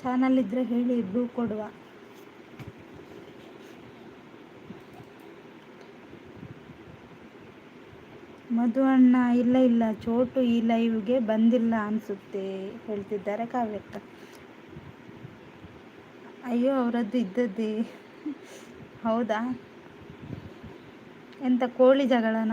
ಚಾನಲ್ ಇದ್ದರೆ ಹೇಳಿ, ಬ್ಲೂ ಕೊಡುವ. ಮಧು ಅಣ್ಣ ಇಲ್ಲ ಇಲ್ಲ, ಚೋಟು ಈ ಲೈವ್ಗೆ ಬಂದಿಲ್ಲ ಅನಿಸುತ್ತೆ ಹೇಳ್ತಿದ್ದಾರೆ ಕಾವ್ಯಕ್ಕ. ಅಯ್ಯೋ, ಅವರದ್ದು ಇದ್ದದ್ದೇ. ಹೌದಾ? ಎಂಥ ಕೋಳಿ ಜಗಳನ?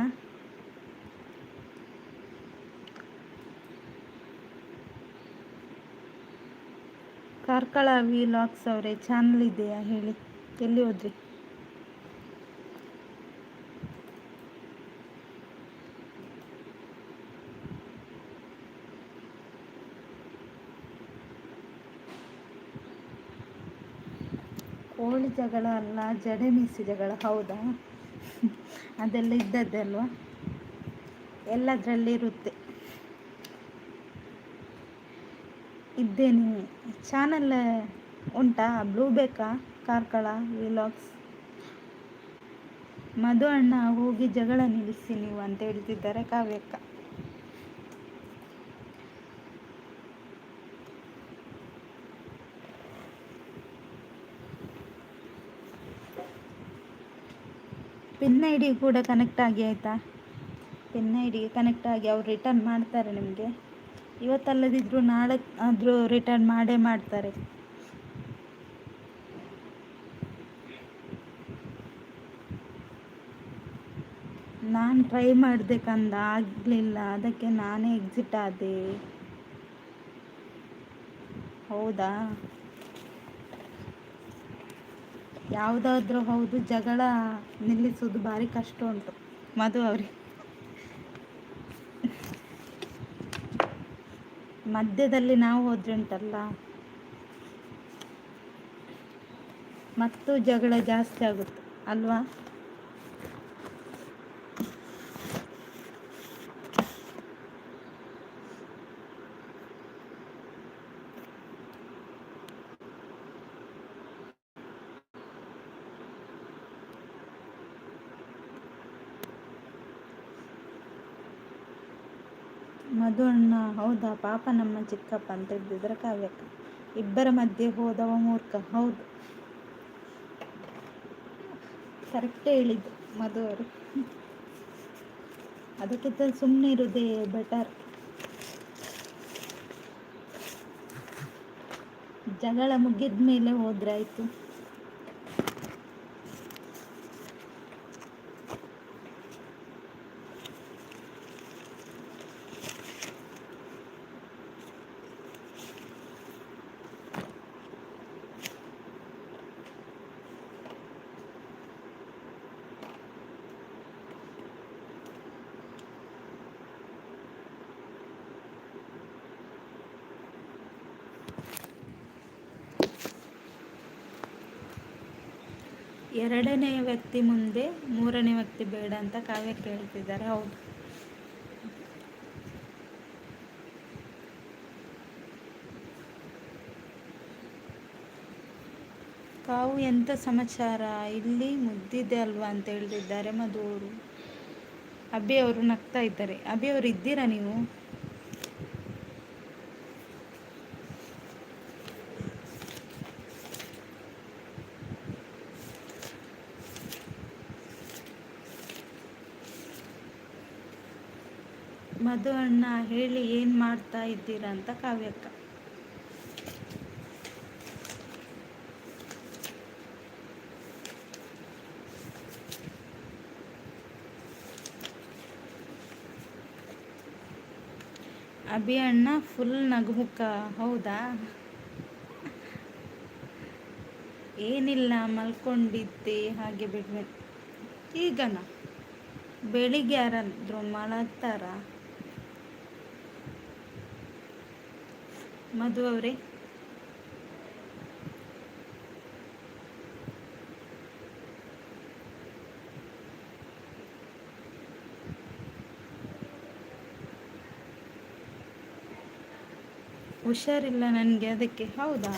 ಕಾರ್ಕಳ ವಿಲಾಗ್ಸ್ ಅವರೇ, ಚಾನಲ್ ಇದೆಯಾ ಹೇಳಿ, ಎಲ್ಲಿ ಹೋದ್ರಿ? ಕೋಳಿ ಜಗಳ ಅಲ್ಲ, ಜಡೆ ಮೀಸಿ ಜಗಳ. ಹೌದಾ? ಅದೆಲ್ಲ ಇದ್ದದ್ದೇ ಅಲ್ವಾ, ಎಲ್ಲದರಲ್ಲಿ ಇರುತ್ತೆ. ಇದ್ದೇನೆ. ಚಾನಲ್ ಉಂಟಾ? ಬ್ಲೂ ಬೇಕಾ? ಕಾರ್ಕಳ ವಿಲಾಗ್ಸ್. ಮಧು ಅಣ್ಣ ಹೋಗಿ ಜಗಳ ನಿಲ್ಲಿಸಿ ನೀವು ಅಂತ ಹೇಳ್ತಿದ್ದಾರೆ ಕಾವ್ಯಕ್ಕ. ಪಿನ್ ಐ ಡಿ ಕೂಡ ಕನೆಕ್ಟ್ ಆಗಿ ಆಯಿತಾ. ಪಿನ್ ಐ ಡಿಗೆ ಕನೆಕ್ಟ್ ಆಗಿ ಅವ್ರು ರಿಟರ್ನ್ ಮಾಡ್ತಾರೆ ನಿಮಗೆ. ಇವತ್ತಲ್ಲದಿದ್ದರೂ ನಾಳೆ ಆದರೂ ರಿಟರ್ನ್ ಮಾಡೇ ಮಾಡ್ತಾರೆ. ನಾನು ಟ್ರೈ ಮಾಡಿದೆ ಕಂದ, ಆಗಲಿಲ್ಲ, ಅದಕ್ಕೆ ನಾನೇ ಎಕ್ಸಿಟ್ ಆದೆ. ಹೌದಾ? ಯಾವುದಾದ್ರೂ ಹೌದು, ಜಗಳ ನಿಲ್ಲಿಸೋದು ಭಾರಿ ಕಷ್ಟ ಉಂಟು ಮಧು ಅವ್ರಿಗೆ. ಮಧ್ಯದಲ್ಲಿ ನಾವು ಹೋದ್ರೆ ಉಂಟಲ್ಲ, ಮತ್ತು ಜಗಳ ಜಾಸ್ತಿ ಆಗುತ್ತೆ ಅಲ್ವಾ. ಮಧು ಅಣ್ಣ ಹೌದಾ? ಪಾಪ ನಮ್ಮ ಚಿಕ್ಕಪ್ಪ ಅಂತ ಹೇಳಿದ್ರೆ ಕಾವ್ಯಕ್ಕ. ಇಬ್ಬರ ಮಧ್ಯೆ ಹೋದವ ಮೂರ್ಖ. ಹೌದು, ಕರೆಕ್ಟೇ ಹೇಳಿದ್ದು ಮಧು ಅವರು. ಅದಕ್ಕಿಂತ ಸುಮ್ಮನೆ ಇರೋದೇ ಬೆಟರ್. ಜಗಳ ಮುಗಿದ ಮೇಲೆ ಹೋದ್ರೆ ಆಯ್ತು. ಎರಡನೇ ವ್ಯಕ್ತಿ ಮುಂದೆ ಮೂರನೇ ವ್ಯಕ್ತಿ ಬೇಡ ಅಂತ ಕಾವ್ಯ ಕೇಳ್ತಿದ್ದಾರೆ. ಹೌದು, ಕಾವು ಎಂಥ ಸಮಾಚಾರ, ಇಲ್ಲಿ ಮುದ್ದಿದೆ ಅಲ್ವಾ ಅಂತ ಹೇಳ್ತಿದ್ದಾರೆ ಮಧು ಅವರು. ಅಭಿ ಅವರು ನಗ್ತಾ ಇದ್ದಾರೆ. ಅಭಿ ಅವರು ಇದ್ದೀರಾ ನೀವು? ಮಧು ಅಣ್ಣ ಹೇಳಿ ಏನು ಮಾಡ್ತಾ ಇದ್ದೀರಾ ಅಂತ ಕಾವ್ಯಕ್ಕ. ಅಭಿ ಅಣ್ಣ ಫುಲ್ ನಗುಮುಖ. ಹೌದಾ? ಏನಿಲ್ಲ, ಮಲ್ಕೊಂಡಿದ್ದೆ ಹಾಗೆ ಬಿಡ್ವೆ. ಈಗನ ಬೆಳಿಗ್ಗೆ ಯಾರಾದ್ರು ಮಲಗ್ತಾರ? ಮಧು ಅವರೇ, ಹುಷಾರಿಲ್ಲ ನನಗೆ, ಅದಕ್ಕೆ. ಹೌದಾ,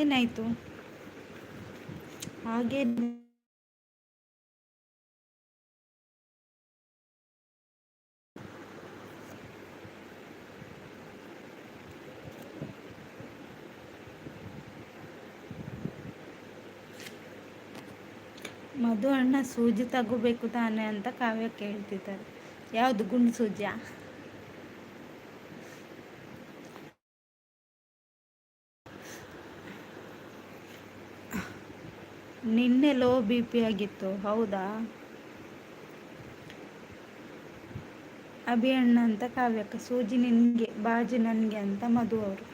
ಏನಾಯಿತು? ಹಾಗೆ ಮಧು ಅಣ್ಣ ಸೂಜಿ ತಗೋಬೇಕು ತಾನೆ ಅಂತ ಕಾವ್ಯ ಕೇಳ್ತಿದ್ದಾರೆ. ಯಾವುದು, ಗುಂಡು ಸೂಜಿಯಾ? ನಿನ್ನೆ ಲೋ ಬಿ ಪಿ ಆಗಿತ್ತು. ಹೌದಾ? ಅಭಿ ಅಣ್ಣ ಅಂತ ಕಾವ್ಯಕ್ಕ. ಸೂಜಿ ನಿನಗೆ, ಬಾಜು ನನಗೆ ಅಂತ ಮಧು ಅವರು.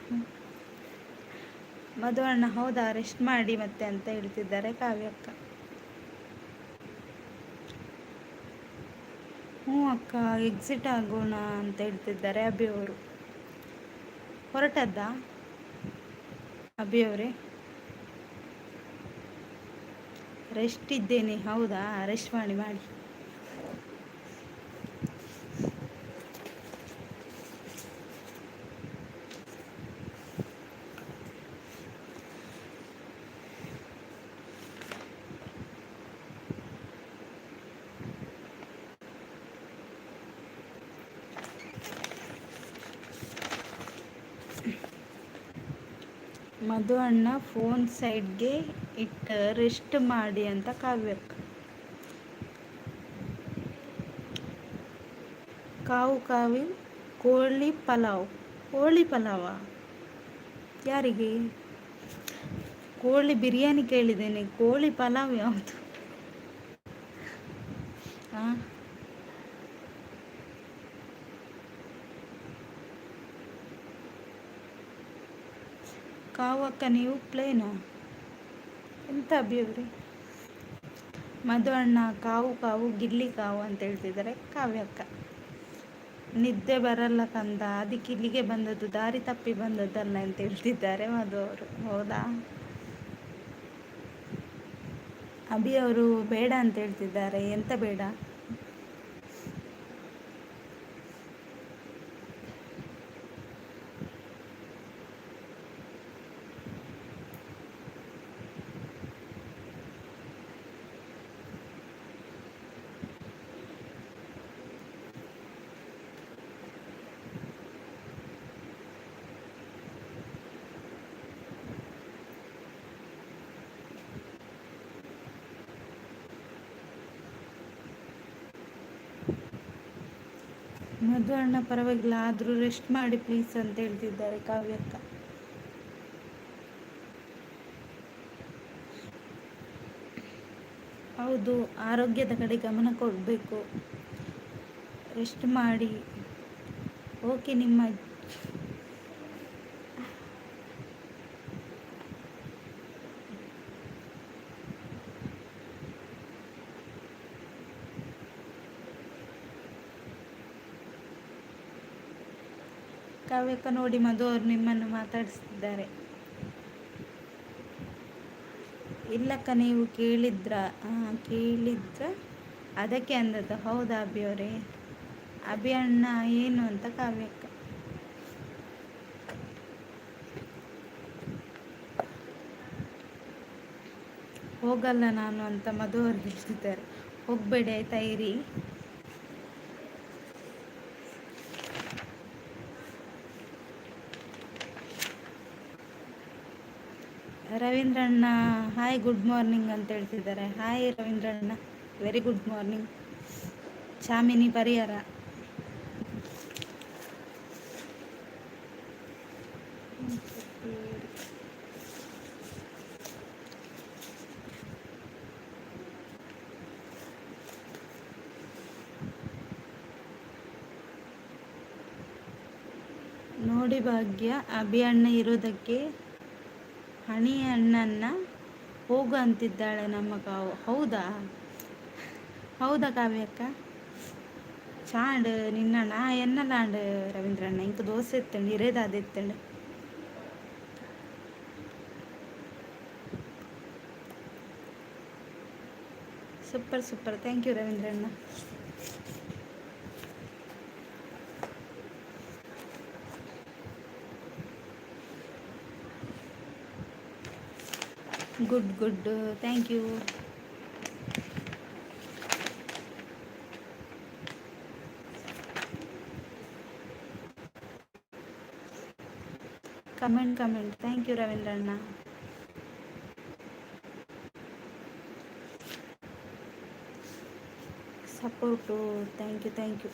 ಮಧು ಅಣ್ಣ ಹೌದಾ, ರೆಸ್ಟ್ ಮಾಡಿ ಮತ್ತೆ ಅಂತ ಹೇಳ್ತಿದ್ದಾರೆ ಕಾವ್ಯಕ್ಕ. ಹ್ಞೂ ಅಕ್ಕ, ಎಕ್ಸಿಟ್ ಆಗೋಣ ಅಂತ ಹೇಳ್ತಿದ್ದಾರೆ ಅಭಿ ಅವರು. ಹೊರಟದ್ದಾ ಅಭಿ ಅವರೇ? ರೆಸ್ಟ್ ಇದ್ದೇನೆ. ಹೌದಾ, ರೆಸ್ಟ್ ಮಾಡಿ ಮಾಡಿ. ಮಧು ಅಣ್ಣ ಫೋನ್ ಸೈಡ್ಗೆ ಇಟ್ಟು ರೆಸ್ಟ್ ಮಾಡಿ ಅಂತ ಕಾವ್ಯಕ್ಕ. ಕಾವು ಕಾವಿ ಕೋಳಿ ಪಲಾವ್. ಕೋಳಿ ಪಲಾವ ಯಾರಿಗೆ? ಕೋಳಿ ಬಿರಿಯಾನಿ ಕೇಳಿದ್ದೇನೆ, ಕೋಳಿ ಪಲಾವ್ ಯಾವುದು? ಹಾಂ, ಕಾವು ಅಕ್ಕ ನೀವು ಪ್ಲೇನಾ? ಎಂತ ಅಭಿಯವ್ರಿ? ಮಧು ಅಣ್ಣ ಕಾವು ಕಾವು ಗಿಲ್ಲಿ ಕಾವು ಅಂತ ಹೇಳ್ತಿದ್ದಾರೆ ಕಾವ್ಯಕ್ಕ. ನಿದ್ದೆ ಬರಲ್ಲ ಕಂದ, ಅದಕ್ಕೆ ಇಲ್ಲಿಗೆ ಬಂದದ್ದು, ದಾರಿ ತಪ್ಪಿ ಬಂದದ್ದಲ್ಲ ಅಂತ ಹೇಳ್ತಿದ್ದಾರೆ ಮಧು ಅವರು. ಹೌದಾ? ಅಭಿ ಅವರು ಬೇಡ ಅಂತ ಹೇಳ್ತಿದ್ದಾರೆ. ಎಂತ ಬೇಡ? ಮಧು ಅಣ್ಣ ಪರವಾಗಿಲ್ಲ, ಆದರೂ ರೆಸ್ಟ್ ಮಾಡಿ ಪ್ಲೀಸ್ ಅಂತ ಹೇಳ್ತಿದ್ದಾರೆ ಕಾವ್ಯಕ್ಕ. ಹೌದು, ಆರೋಗ್ಯದ ಕಡೆ ಗಮನ ಕೊಡಬೇಕು, ರೆಸ್ಟ್ ಮಾಡಿ. ಓಕೆ. ನಿಮ್ಮ ಕಾವ್ಯಕ್ಕ ನೋಡಿ, ಮಧು ಅವರು ನಿಮ್ಮನ್ನು ಮಾತಾಡಿಸ್ತಿದ್ದಾರೆ. ಇಲ್ಲಕ್ಕ, ನೀವು ಕೇಳಿದ್ರ ಅದಕ್ಕೆ ಅಂದದ್ದು. ಹೌದಾ ಅಭಿ ಅವರೇ? ಅಭಿ ಅಣ್ಣ ಏನು ಅಂತ ಕಾವ್ಯಕ್ಕ. ಹೋಗಲ್ಲ ನಾನು ಅಂತ ಮಧು ಅವ್ರು ಹೇಳ್ತಿದ್ದಾರೆ. ಹೋಗಬೇಡಿ ಆಯ್ತಾ, ಇರಿ. ರವೀಂದ್ರಣ್ಣ ಹಾಯ್, ಗುಡ್ ಮಾರ್ನಿಂಗ್ ಅಂತ ಹೇಳ್ತಿದ್ದಾರೆ. ಹಾಯ್ ರವೀಂದ್ರಣ್ಣ, ವೆರಿ ಗುಡ್ ಮಾರ್ನಿಂಗ್. ಚಾಮಿನಿ ಪರಿಹಾರ. ನೋಡಿ ಭಾಗ್ಯ, ಅಭಿ ಅಣ್ಣ ಇರೋದಕ್ಕೆ ಹಣಿ ಅಣ್ಣನ್ನ ಹೋಗು ಅಂತಿದ್ದಾಳೆ ನಮ್ಮ ಕಾವು. ಹೌದಾ ಹೌದಾ ಕಾವ್ಯಕ್ಕ? ಚಾಂಡ್ ನಿನ್ನಣ್ಣ ಎನ್ನಲಾಂಡ್ ರವೀಂದ್ರಣ್ಣ ಇಂಕ ದೋಸೆ ಎತ್ತಂಡು ಇರೇದಾದ ಎತ್ತಂಡು. ಸೂಪರ್ ಸೂಪರ್, ಥ್ಯಾಂಕ್ ಯು ರವೀಂದ್ರಣ್ಣ. Good good, thank you. Comment, thank you ರವೀಂದ್ರಣ್ಣ. Support, thank you.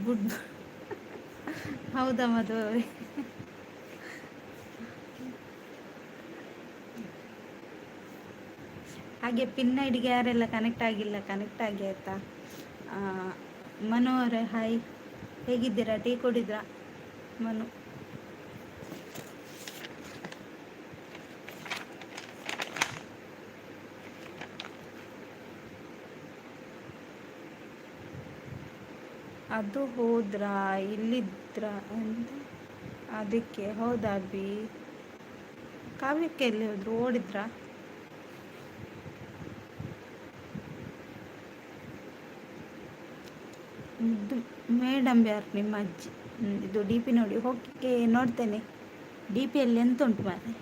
ಗುಡ್. ಹೌದಾ ಮಧು ಅವರೇ? ಹಾಗೆ ಪಿನ್ ಐಡಿಗೆ ಯಾರೆಲ್ಲ ಕನೆಕ್ಟ್ ಆಗಿಲ್ಲ, ಕನೆಕ್ಟ್ ಆಗಿ ಆಯಿತಾ. ಮನು ಅವರೇ ಹಾಯ್, ಹೇಗಿದ್ದೀರಾ? ಟೀ ಕುಡಿದ್ರಾ ಮನು? ಅದು ಹೋದ್ರಾ ಇಲ್ಲಿದ್ರ ಅಂತ ಅದಕ್ಕೆ. ಹೌದಾ ಅಭಿ? ಕಾವ್ಯಕ್ಕೆ ಎಲ್ಲಿ ಹೋದ್ರು? ಓಡಿದ್ರಾ? ಇದು ಮೇಡಮ್ ಯಾರು? ನಿಮ್ಮ ಅಜ್ಜಿ. ಇದು ಡಿ ಪಿ ನೋಡಿ. ಹೋಗಿ ನೋಡ್ತೇನೆ ಡಿ ಪಿಯಲ್ಲಿ ಎಂತ ಉಂಟು ಮಾರೆ.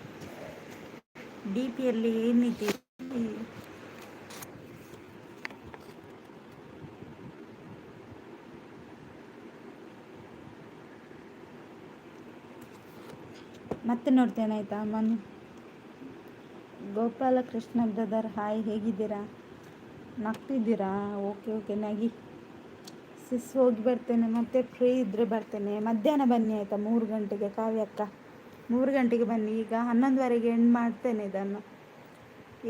ಡಿ ಪಿಯಲ್ಲಿ ಏನಿದೆ? ಮತ್ತೆ ನೋಡ್ತೇನೆ ಆಯಿತಾ ಮನು. ಗೋಪಾಲಕೃಷ್ಣ ಬ್ರದರ್ ಹಾಯ್, ಹೇಗಿದ್ದೀರಾ? ನಗ್ತಿದ್ದೀರಾ? ಓಕೆ ನಗಿ. ಸಿಸ್ ಹೋಗಿ ಬರ್ತೇನೆ, ಮತ್ತೆ ಫ್ರೀ ಇದ್ದರೆ ಬರ್ತೇನೆ. ಮಧ್ಯಾಹ್ನ ಬನ್ನಿ ಆಯಿತಾ, 3 ಗಂಟೆಗೆ. ಕಾವ್ಯಕ್ಕ 3 ಗಂಟೆಗೆ ಬನ್ನಿ. ಈಗ 11ವರೆಗೆ ಎಂಡ್ ಮಾಡ್ತೇನೆ ಇದನ್ನು.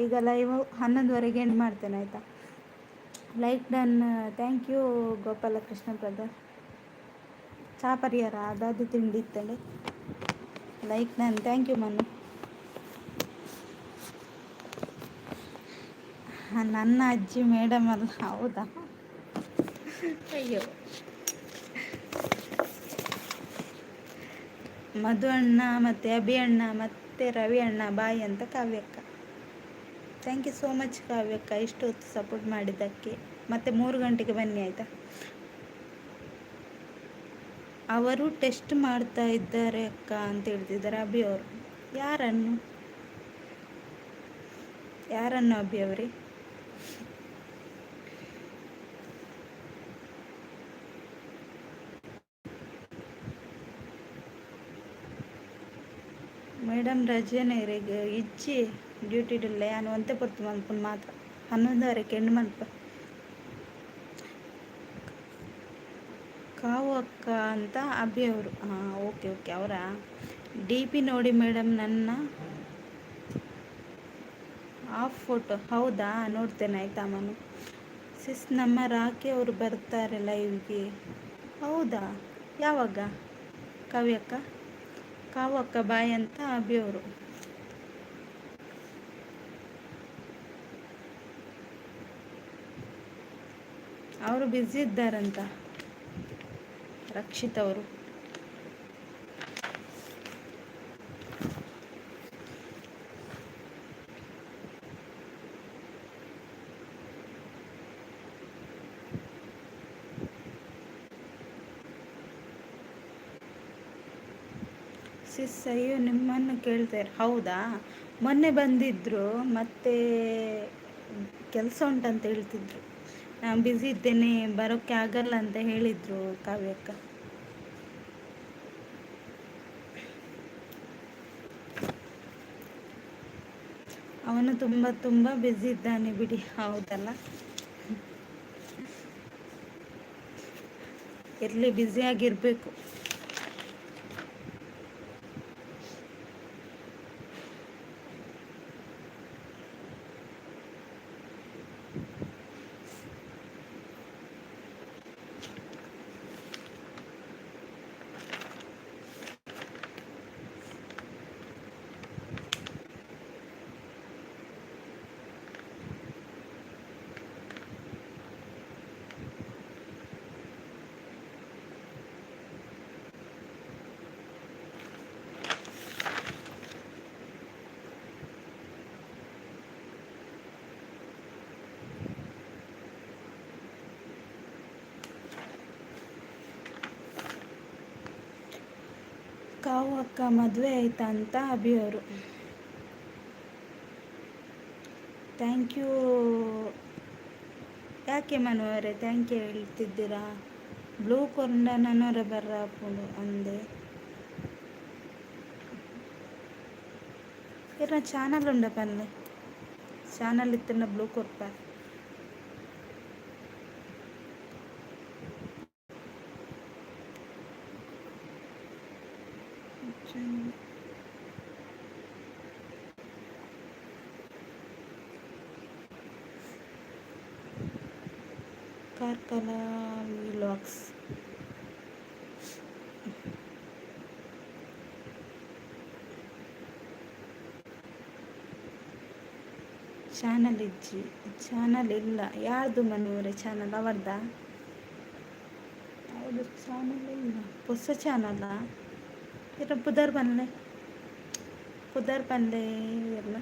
ಈಗ ಲೈವ್ 11ವರೆಗೆ ಎಂಡ್ ಮಾಡ್ತೇನೆ ಆಯಿತಾ. Like done, thank you Gopalakrishna brother. ಚಾ ಪರಿಹಾರ ಅದಾದ ತಿಂಡಿ ಇತ್ತಂಡೆ. Like done, thank you Manu. ನನ್ನ ಅಜ್ಜಿ ಮೇಡಮ್ ಅಲ್ಲ? ಹೌದಾ? ಅಯ್ಯೋ. ಮಧು ಅಣ್ಣ ಮತ್ತು ಅಭಿ ಅಣ್ಣ ಮತ್ತು ರವಿ ಅಣ್ಣ ಬಾಯ್ ಅಂತ ಕಾವ್ಯಕ್ಕ. ಥ್ಯಾಂಕ್ ಯು ಸೋ ಮಚ್ ಕಾವ್ಯಕ್ಕ, ಇಷ್ಟು ಹೊತ್ತು ಸಪೋರ್ಟ್ ಮಾಡಿದ್ದಕ್ಕೆ. ಮತ್ತು 3 ಗಂಟೆಗೆ ಬನ್ನಿ ಆಯಿತಾ. ಅವರು ಟೆಸ್ಟ್ ಮಾಡ್ತಾ ಇದ್ದಾರೆ ಅಕ್ಕ ಅಂತ ಹೇಳ್ತಿದ್ದಾರೆ ಅಭಿ ಅವರು. ಯಾರನ್ನು ಅಭಿ ಅವರೇ? ಮೇಡಮ್ ರಜೆನೇ ಇಜ್ಜಿ ಡ್ಯೂಟಿ ಇಲ್ಲ. ನಾನು ಒಂತೆ ಪೊರ್ತು ಮನ್ಪುನ್ ಮಾತ್ರ 11ವರೆಗೆ ಎಂಡ್ ಮನ್ಪ. ಅಕ್ಕ ಅಂತ ಅಭಿ ಅವರು. ಹಾಂ, ಓಕೆ ಓಕೆ, ಅವರಾ? ಡಿ ಪಿ ನೋಡಿ ಮೇಡಮ್ ನನ್ನ ಆಫ್ ಫೋಟೋ. ಹೌದಾ, ನೋಡ್ತೇನೆ ಆಯಿತಾ ಮನು. ಸಿಸ್, ನಮ್ಮ ರಾಕಿ ಅವರು ಬರ್ತಾರೆ ಲೈವ್ಗೆ. ಹೌದಾ, ಯಾವಾಗ? ಕಾವ್ಯಕ್ಕ, ಕಾವಕ್ಕ ಬಾಯ್ ಅಂತ ಅಭಿ ಅವರು. ಅವರು ಬ್ಯುಸಿ ಇದ್ದಾರಂತ, ರಕ್ಷಿತ್ ಅವರು. ಸಿಸ್, ಅಯ್ಯೋ ನಿಮ್ಮನ್ನು ಕೇಳ್ತಾರೆ. ಹೌದಾ, ಮೊನ್ನೆ ಬಂದಿದ್ದರು, ಮತ್ತೆ ಕೆಲಸ ಉಂಟಂತ ಹೇಳ್ತಿದ್ರು. ನಾನು ಬ್ಯುಸಿ ಇದ್ದೇನೆ, ಬರೋಕ್ಕೆ ಆಗಲ್ಲ ಅಂತ ಹೇಳಿದರು ಕಾವ್ಯಕ್ಕ. ಅವನು ತುಂಬ ತುಂಬ ಬ್ಯುಸಿ ಇದ್ದಾನೆ ಬಿಡಿ. ಹೌದಲ್ಲ, ಇರಲಿ, ಬ್ಯುಸಿಯಾಗಿರಬೇಕು. ಕಾವು ಅಕ್ಕ ಮದುವೆ ಆಯ್ತಾ ಅಂತ ಅಭಿ ಅವರು. Thank you. ಯಾಕೆ ಮನು ಅವರೇ ಥ್ಯಾಂಕ್ ಯು ಹೇಳ್ತಿದ್ದೀರಾ? ಬ್ಲೂ ಕೊಂಡ ನನ್ನವರ ಬರ್ರಾಪುಡು ಅಂದೆ. ಇರ ಚಾನಲ್ ಉಂಡ ಪನ್ಲೆ, ಚಾನಲ್ ಇತ್ತಿನ ಬ್ಲೂ ಕೊರ್ಪ. ಕಾರ್ಕಳ ವ್ಲಾಗ್ಸ್. ಚಾನಲ್ ಇಜ್ಜಿ, ಚಾನಲ್ ಇಲ್ಲ. ಯಾರ್ದು ಮನವರೇ ಚಾನಲ್? ಅವರ್ದ? ಹೌದು, ಚಾನಲ್ ಇಲ್ಲ, ಹೊಸ ಚಾನಲ್ಲ. ಇರ ಪುದರ್ ಬಂದೆ, ಪುದರ್ ಬಂದೆ ಎಲ್ಲ.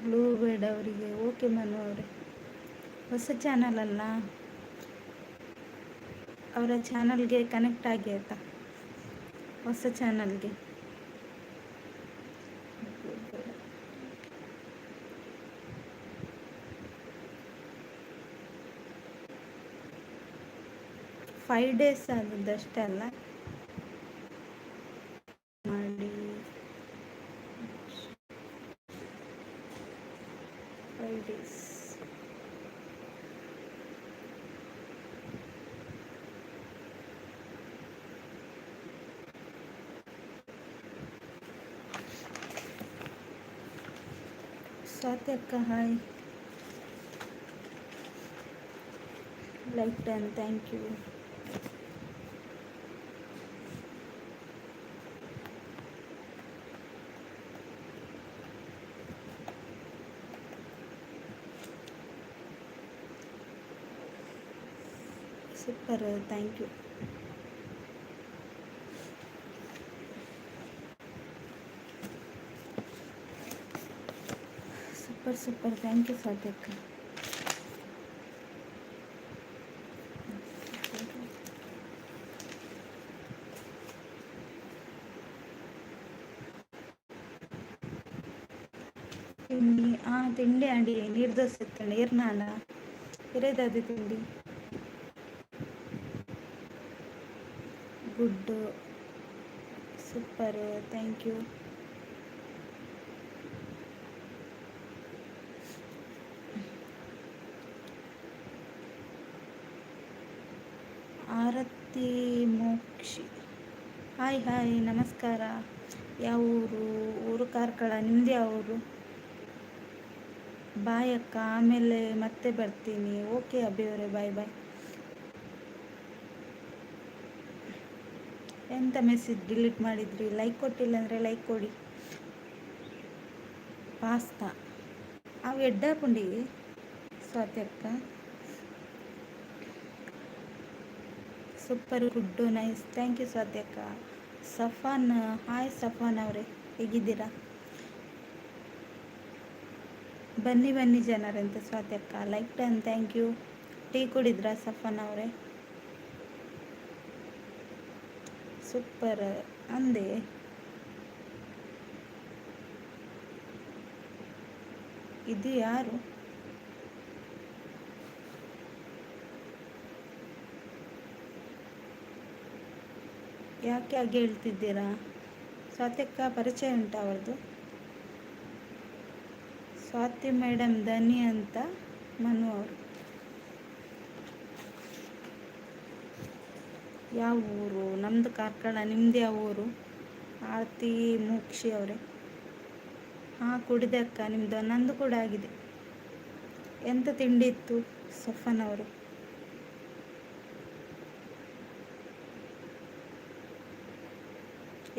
ಬ್ಲೂ ಬೇಡ ಅವರಿಗೆ. ಓಕೆ ಮನು ಅವರೇ, ಹೊಸ ಚಾನಲ್ ಅಲ್ಲ, ಅವರ ಚಾನಲ್ಗೆ ಕನೆಕ್ಟ್ ಆಗಿ ಆಯಿತಾ, ಹೊಸ ಚಾನಲ್ಗೆ. 5 days ಆದದ್ದಷ್ಟೇ ಅಲ್ಲ ಮಾಡಿ. 5 days. ಸ್ವಾತಿ ಅಕ್ಕ hi, like 10, thank you. Super, thank you. Super super, thank you ಸ್ವಾತಕ್ಕ. ತಿಂಡಿ ತಿಂಡಿ ಅಂಡಿ ನೀರು ದೋಸೆ ಇತ್ತಂడి ಇರ್ನಾಳ ಇರೇದದು ತಿಂಡಿ. Good, super, thank you. Aarti Mokshi, hi hi, ನಮಸ್ಕಾರ. ಯಾವ ಊರು? ಊರು ಕಾರ್ಕಳ. ನಿಮ್ದು ಯಾವ ಊರು? ಬಾಯ್ ಅಕ್ಕ, ಆಮೇಲೆ ಮತ್ತೆ ಬರ್ತೀನಿ. ಓಕೆ ಅಭಿಯವರೇ, ಬಾಯ್ ಬಾಯ್. ಎಂತ ಮೆಸೇಜ್ ಡಿಲೀಟ್ ಮಾಡಿದ್ರಿ? ಲೈಕ್ ಕೊಟ್ಟಿಲ್ಲ ಅಂದರೆ ಲೈಕ್ ಕೊಡಿ. ಪಾಸ್ತಾ ಅವು ಎಡ್ಡಾಪುಂಡಿ ಸ್ವಾತಿ ಅಕ್ಕ. Super, good, nice, thank you Swati ಅಕ್ಕ. ಸಫಾನ್, ಹಾಯ್ ಸಫಾನ್ ಅವರೇ, ಹೇಗಿದ್ದೀರಾ? ಬನ್ನಿ ಬನ್ನಿ ಜನರಂತೆ ಸ್ವಾತಿ ಅಕ್ಕ. Like done, thank you. Tea ಕುಡಿದ್ರಾ ಸಫಾನ್ ಅವರೇ? ಸೂಪರ್ ಅಂದೆ. ಇದು ಯಾರು? ಯಾಕೆ ಹಾಗೆ ಹೇಳ್ತಿದ್ದೀರಾ? ಸ್ವಾತಿಕ್ಕ ಪರಿಚಯ ಉಂಟಾ ಅವ್ರದ್ದು? ಸ್ವಾತಿ ಮೇಡಮ್ ಧನಿ ಅಂತ, ಮನು ಅವರು. ಯಾವ ಊರು? ನಮ್ಮದು ಕಾರ್ಕಳ. ನಿಮ್ದು ಯಾವ ಊರು? ಆರತಿ ಮೋಕ್ಷಿ ಅವರೇ. ಕುಡಿದೆ ಅಕ್ಕ. ನಿಮ್ಮದು? ನಂದು ಕೂಡ ಆಗಿದೆ. ಎಂತ ತಿಂಡಿ ಇತ್ತು ಸಫನ್ ಅವರು?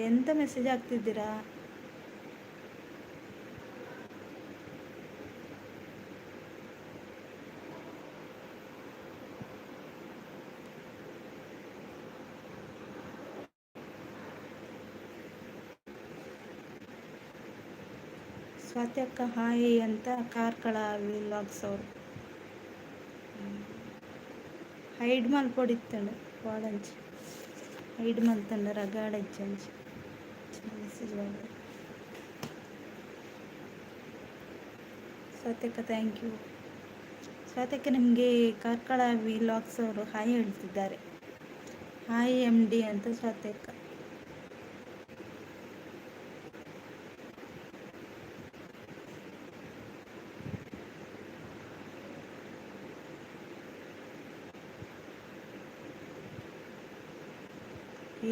ಎಂತ ಮೆಸೇಜ್ ಹಾಕ್ತಿದ್ದೀರಾ? ಸ್ವಾತಿ ಅಕ್ಕ ಹಾಯ್ ಅಂತ ಕಾರ್ಕಳ ವ್ಲಾಗ್ಸ್ ಅವರು. ಹೈಡ್ ಮಲ್ಪೊಡಿತ್ತಂಡು ವಾಡಂಚಿ ಹೈಡ್ ಮಲ್ತಂಡ ರಗಾಡಜ್ಜಂಚಿ ಮೆಸೇಜ್ ಬಂದು. ಸ್ವಾತಕ್ಕ ಥ್ಯಾಂಕ್ ಯು. ಸ್ವಾತಕ್ಕ ನಿಮಗೆ ಕಾರ್ಕಳ ವ್ಲಾಗ್ಸ್ ಅವರು ಹಾಯ್ ಹೇಳ್ತಿದ್ದಾರೆ. ಹಾಯ್ ಎಮ್ ಡಿ ಅಂತ ಸ್ವಾತಕ್ಕ.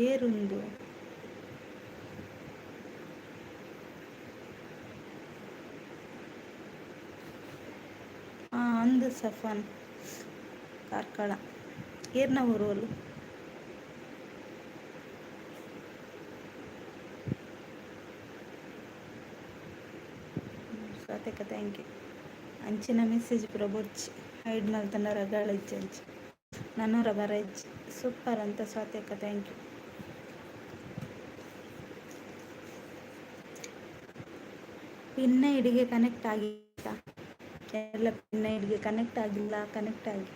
ಏರುಂದು ಅಂದು ಸಫಾನ್ ಕಾರ್ಕಳ ಏರ್ನ ಊರು. ಸ್ವಾತಕ್ಕ ಥ್ಯಾಂಕ್ ಯು. ಅಂಚಿನ ಮೆಸೇಜ್ ಪ್ರಬೋಚ್ ಹೈಡ್ ಮಲ್ತನ ರಗಾಳ ಇಜ್ಜಂಚಿ ನನ್ನೂರ ಬರಜ್ಜಿ ಸೂಪರ್ ಅಂತ ಸ್ವಾತಕ್ಕ ಥ್ಯಾಂಕ್ ಯು. ಪಿನ್ನ ಹಿಡಿಗೆ ಕನೆಕ್ಟ್ ಆಗಿಲ್ಲ ಎಲ್ಲ. ಪಿನ್ನ ಹಿಡಿಗೆ ಕನೆಕ್ಟ್ ಆಗಿಲ್ಲ. ಕನೆಕ್ಟ್ ಆಗಿ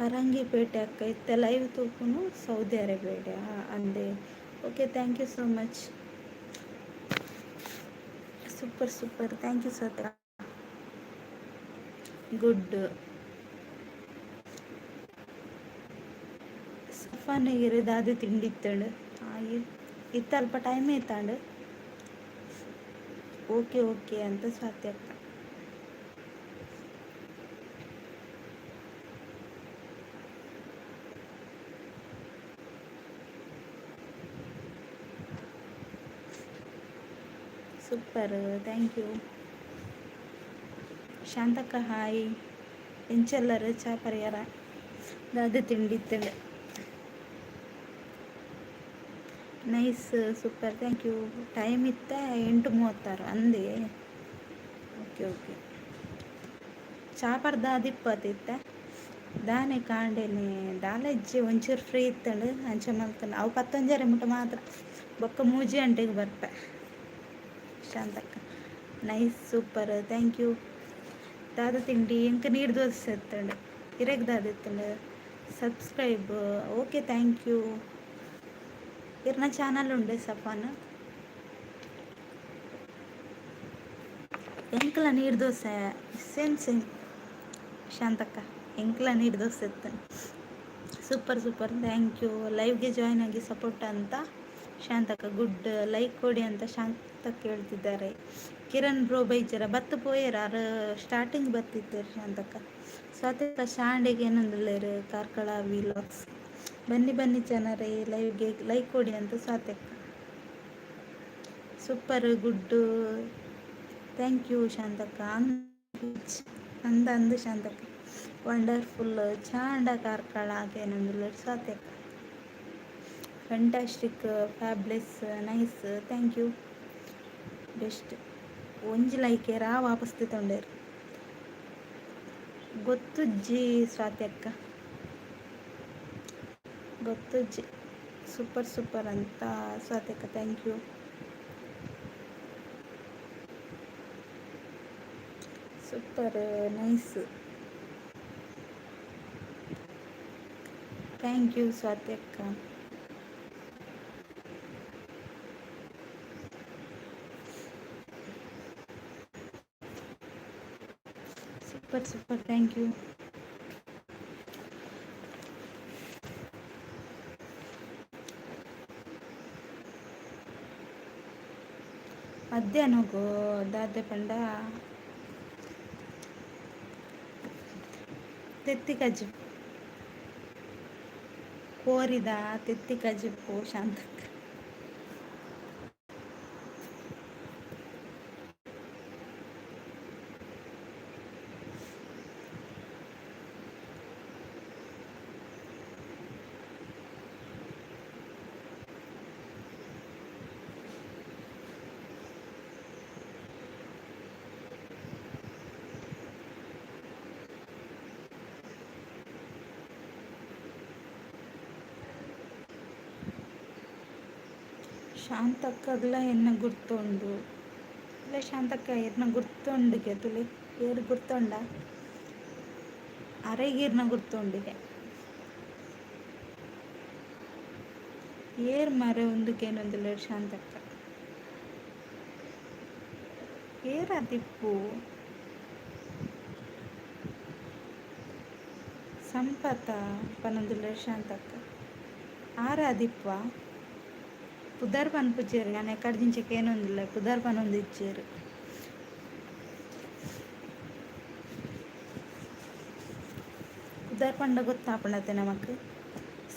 ಪರಂಗಿಪೇಟೆ ಅಕ್ಕ ಇತ್ತ ಲೈವ್ ತೂಪುನು ಸೌದಿ ಅರೇಬಿಯಾ ಅಂದೆ. Okay thank you so much. Super super, thank you ಸತ್ರ. ಗುಡ್. ಸಫಾನಿಗೆ ಇರೋದಾದು ತಿಂಡಿತ್ತಂಡು ಇತ್ತ ಅಲ್ಪ ಟೈಮ್ ಇತ್ತಾಂಡು. ಓಕೆ ಓಕೆ ಅಂತ ಸ್ವಾತಿ ಅಕ್ಕ. Super, thank you. ಶಾಂತಕ್ಕ ಹಾಯ್. ಎಂಚೆಲ್ಲರು ಚಾ ಪರಿಹಾರ ದಾದ ತಿಂಡಿ ತಿಂಡಿ. Nice, super, thank you. Time ಇತ್ತ 8:36 ಅಂದೆ. Okay okay. ಚಾಪರ್ ದಾದಿಪ್ಪತ್ತಿತ್ತ ದಾನೆ ಕಾಂಡೇನೆ ದಾಲಜ್ಜಿ ಒಂಚೂರು ಫ್ರೀ ಇತ್ತಂಡು ಅಂಚ ಮಲ್ತನ ಅವು 11:30 ಮುಟ ಮಾತ್ರ. ಬೊಕ್ಕ 3 ಗಂಟೆಗೆ ಬರ್ಪೆ. ಶಾಂತಕ್ಕ ನೈಸ್, ಸೂಪರ್, ಥ್ಯಾಂಕ್ ಯು. ದಾದ ತಿಂಡಿ ಎಂಕ ನೀರು ದೋಸೆ ಎತ್ತಂಡು ಇರೆಗ್ ದಾದ ಎತ್ತಂಡು ಸಬ್ಸ್ಕ್ರೈಬ್. Okay, thank you. ಇರ್ನ ಚಾನಲ್ ಉಂಡೆ ಸಫಾನ್ ಎಂಕ್ಲ ನೀರು ದೋಸೆ ಸೇಮ್ ಸೇಮ್. ಶಾಂತಕ್ಕ ಎಂಕ್ಲ ನೀರು ದೋಸೆ ಎತ್ತಂಡು ಸೂಪರ್ ಸೂಪರ್, ಥ್ಯಾಂಕ್ ಯು. ಲೈವ್ಗೆ ಜಾಯ್ನ್ ಆಗಿ ಸಪೋರ್ಟ್ ಅಂತ ಶಾಂತಕ್ಕ. ಗುಡ್, ಲೈಕ್ ಕೊಡಿ ಅಂತ ಶಾಂತಕ್ಕ ಹೇಳ್ತಿದ್ದಾರೆ. ಕಿರಣ್ ಬ್ರೋ ಬೈಚರ ಬತ್ತು ಪೋಯರ ಆರು ಸ್ಟಾರ್ಟಿಂಗ್ ಬತ್ತಿದ್ದಾರೆ ಶಾಂತಕ್ಕ. ಸ್ವಾತಕ್ಕ ಶಾಂಡೆಗೆ ಏನಂದಿಲ್ಲೇರು ಕಾರ್ಕಳ ವಿಲಾಗ್ಸ್. ಬನ್ನಿ ಬನ್ನಿ ಜನರೇ ಲೈವ್ಗೆ ಲೈಕ್ ಕೊಡಿ ಅಂತ ಸ್ವಾತಕ್ಕ. ಸೂಪರ್, ಗುಡ್ಡು, ಥ್ಯಾಂಕ್ ಯು ಶಾಂತಕ್ಕ. ಅಂದ ಶಾಂತಕ್ಕ ವಂಡರ್ಫುಲ್. ಚಾಂಡ ಕಾರ್ಕಳ ಏನಂದಿಲ್ಲೇರು ಸ್ವಾತಕ್ಕ. Fantastic, fabulous, nice, thank you. Best. ಒಂಜಿ ಲೈಕೇರ ವಾಪಸ್ ತೊಂಡೇರು ಗೊತ್ತುಜ್ಜಿ ಸ್ವಾತ್ಯಕ್ಕ. ಗೊತ್ತುಜ್ಜಿ ಸೂಪರ್ ಸೂಪರ್ ಅಂತ ಸ್ವಾತ್ಯಕ್ಕ, thank you. Super, nice, thank you ಸ್ವಾತ್ಯಕ್ಕ. Super super, thank you. ಮಧ್ಯಾಹ್ನಗೋ ದಾದೆ ಪಂಡ ತೆತ್ತಿ ಕಜ್ಜು ಕೋರಿದ ತೆತ್ತಿ ಕಜ್ಜಿಪ್ಪು ಶಾಂತಕ್ಕ. ಶಾಂತಕ್ಕಗ್ಲ ಎನ್ನ ಗುರ್ತುಂಡು ಇಲ್ಲ ಶಾಂತಕ್ಕ ಎರ್ನ ಗುರ್ತುಂಡಿಗೆ ತುಳಿ ಏರು ಗುರ್ತುಂಡ ಅರೆಗೀರ್ನ ಗುರ್ತುಂಡಿಗೆ ಏರ್ ಮರೆ ಒಂದಕ್ಕೇನೊಂದಿಲ್ಲ ಶಾಂತಕ್ಕ. ಏರ ತಿಪ್ಪು ಸಂಪತ ಪನೊಂದಿಲ್ಲ ಶಾಂತಕ್ಕ. ಆರ ದಿಪ್ಪ ಪುದರ್ ಪನ್ಪುಚ್ಚೇರು ನಾನು ಎಕ್ಕಡಿಂಚಕ್ಕೆ ಏನೊಂದಿಲ್ಲ ಪುದರ್ ಪನೊಂದು ಇಚ್ಚೇರು. ಪುದರ್ ಪಂಡ ಗೊತ್ತಾಪಣತೆ ನಮಕ್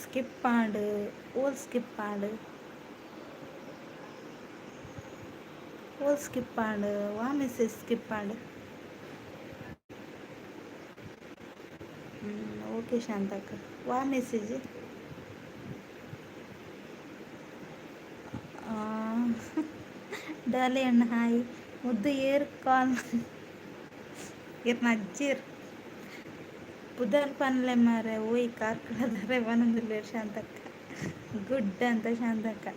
ಸ್ಕಿಪ್ ಆಂಡು ಓಲ್ ಸ್ಕಿಪ್ ಆಂಡು ಓಲ್ ಸ್ಕಿಪ್ ಆಂಡು ವಾ ಮೆಸೇಜ್ ಸ್ಕಿಪ್ ಆಂಡು. ಓಕೆ ಶಾಂತಕ್ಕ ವಾ ಮೆಸೇಜ್ ಡಾಲಿ ಅಣ್ಣ ಹಾಯ್ ಮುದ್ದು ಏರ್ ಕಾಲ್ ಇರ್ನ ಅಜ್ಜಿರ್ ಪುದರ್ ಪನ್ಲೆ ಮಾರೆ ಓಯ್ ಕಾರ್ಕಳದಾರೆ ಬನೊಂದಿಲ್ಲ ಶಾಂತಕ್ಕ. ಗುಡ್ ಅಂತ ಶಾಂತಕ್ಕ.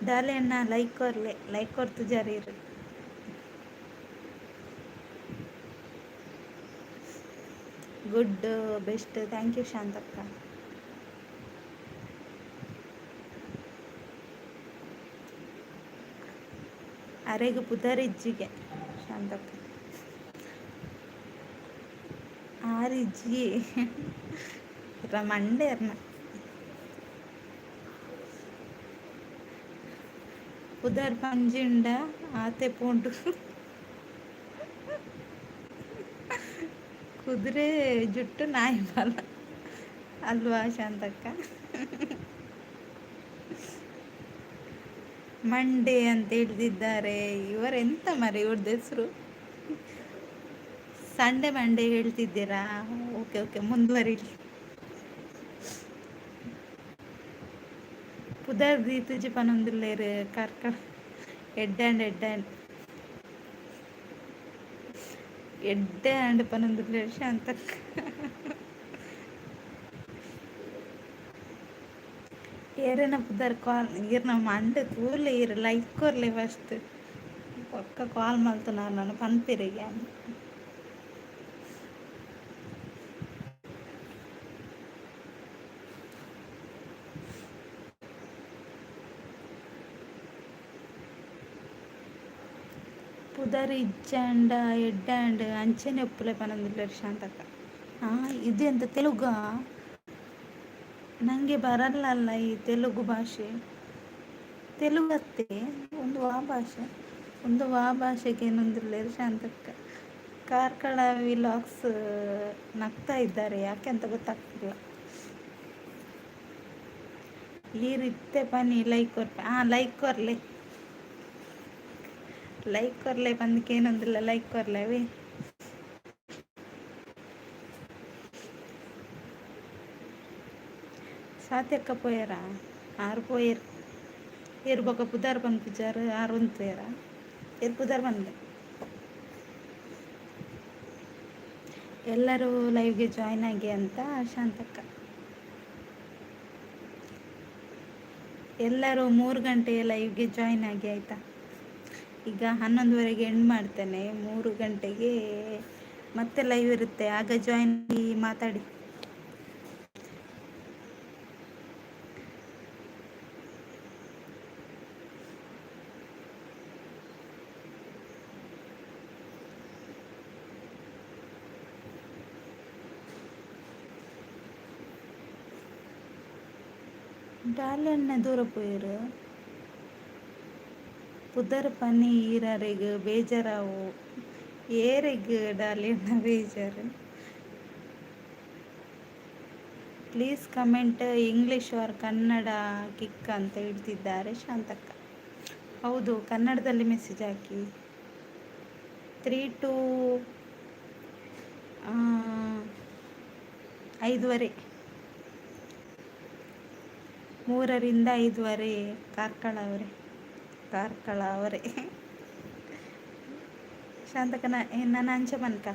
ಡಾಲಿ ಅಣ್ಣ ಲೈಕ್ ಕೊರ್ಲೆ ಲೈಕ್ ಕೊರ್ತು ಜರೀರು. ಗುಡ್, ಬೆಸ್ಟ್, ಥ್ಯಾಂಕ್ ಯು ಶಾಂತಕ್ಕ. ಅರೆಗೆ ಪುದರಿಜ್ಜಿಗೆ ಶಾಂತಕ್ಕ ಆರಿಜ್ಜಿ ಮಂಡೆ ಅರ್ನ ಪುದರ್ ಪಂಜಿಂಡ ಆತೆ ಪೋಂಡು ಕುದುರೆ ಜುಟ್ಟು ನಾಯಿ ಬಾಲ ಅಲ್ವಾ ಶಾಂತಕ್ಕ. ಮಂಡೇ ಅಂತ ಹೇಳ್ತಿದ್ದಾರೆ. ಇವರೆಂತ ಮರೆ ಇವ್ರದ್ದು ಹೆಸರು? ಸಂಡೇ ಮಂಡೇ ಹೇಳ್ತಿದ್ದೀರಾ? ಓಕೆ ಓಕೆ, ಮುಂದುವರಿಲಿ. ಪುದರ್ದಿ ತುಜಿ ಪನೊಂದುಲ್ಲೇರು ಕಾರ್ಕಳ ಎಡ್ಡೆ ಆಂಡ್ ಪನೊಂದುಲ್ಲೇರು ಶಾಂತಕ್ಕ. ಏರೇನ ಪುದರ್ ಕಾಲ್ ಈರ್ನ ಮಂಡೆ ತೂರ್ಲೆ ಈರು ಲೈಕ್ ಕೊರ್ಲೆ ಫಸ್ಟ್ ಒಕ್ಕ ಕಾಲ್ ಮಲ್ತುನಾರು ನಾನು ಪನ್ಪಿರಿಗೆ. ಪುದರ್ ಇಜ್ಜಂಡ ಎಡ್ಡಾಂಡ್ ಅಂಚೆನೆ ಉಪ್ಪುಲೆ ಪನೊಂದುಲ್ಲೇರು ಶಾಂತಕ್ಕ. ಇದೆಂತ ತೆಲುಗಾ? ನನಗೆ ಬರಲ್ಲಲ್ಲ ಈ ತೆಲುಗು ಭಾಷೆ. ತೆಲುಗತ್ತೆ ಒಂದು ಆ ಭಾಷೆಗೆ ಏನೊಂದಿಲ್ಲ ಶಾಂತಕ್ಕ. ಕಾರ್ಕಳ ವಿಲಾಗ್ಸ್ ನಗ್ತಾ ಇದ್ದಾರೆ, ಯಾಕೆ ಅಂತ ಗೊತ್ತಾಗ್ತಿಲ್ಲ. ಈ ರೀತಿ ಪನಿ ಲೈಕ್ ಕೊರ್ಲೆ ಬಂದಕ್ಕೆ ಏನೊಂದಿಲ್ಲ ಲೈಕ್ ಕೊರ್ಲೆವೇ. ಸಾತ್ಯಕ್ಕ ಪೋಯರ ಆರು ಪೋಯರ್ ಏರು ಬೊಕ ಪುದಾರ್ ಪನ್ಪುಜಾರ್ ಆರು ಒಂತೇರ ಏರು ಪುದಾರ್ ಬಂದೆ. ಎಲ್ಲರೂ ಲೈವ್ಗೆ ಜಾಯ್ನ್ ಆಗಿ ಅಂತ ಶಾಂತಕ್ಕ. ಎಲ್ಲರೂ 3 ಗಂಟೆಯ ಲೈವ್ಗೆ ಜಾಯ್ನ್ ಆಗಿ ಆಯಿತಾ. ಈಗ 11ವರೆಗೆ ಎಂಡ್ ಮಾಡ್ತೇನೆ. 3 ಗಂಟೆಗೆ ಮತ್ತೆ ಲೈವ್ ಇರುತ್ತೆ, ಆಗ ಜಾಯ್ನ್ ಆಗಿ ಮಾತಾಡಿ. டாலியண்ண ದೂರ போயிரு ಪುದರ್ ಪನಿ ಈರರೆಗ್ ಬೇಜಾರಾವು ಏರೆಗ್ டாலியண்ண ಬೇಜಾರು. Please comment English or Kannada ಕಿಕ್ ಅಂತ ಹೇಳ್ತಿದ್ದಾರೆ ಶಾಂತಕ್ಕ. ಹೌದು, ಕನ್ನಡದಲ್ಲಿ ಮೆಸೇಜ್ ಹಾಕಿ. 3 to 5 3ರಿಂದ 5 ಕಾರ್ಕಳ ಅವರೇ ಶಾಂತಕ ನನ್ನ ಅಂಚೆ ಮನ್ಕ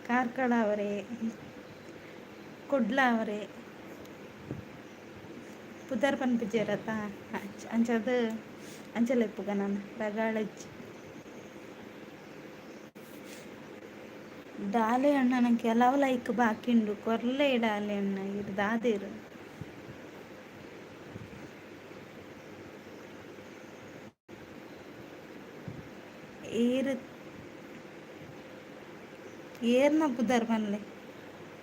ಕಾರ್ಕಳ ಅವರೇ ಕೊಡ್ಲ ಅವರೇ ಪುದರ್ ಪನ್ಪಿಜೇರತ್ತ ಅಂಚದು ಅಂಚಲೆಪ್ಪುಗ ನಾನು ರಗಾಳಜ್ಜಿ ಡಾಲೆ ಅಣ್ಣ ನಂಗೆ ಕೆಲವು ಲೈಕ್ ಬಾಕಿಂಡು ಕೊರ್ಲೆ ಡಾಲೆ ಅಣ್ಣ ಇರ್ದಾದೇರು ಏರ್ನ ಪುದರ್ ಬನ್ಲೆ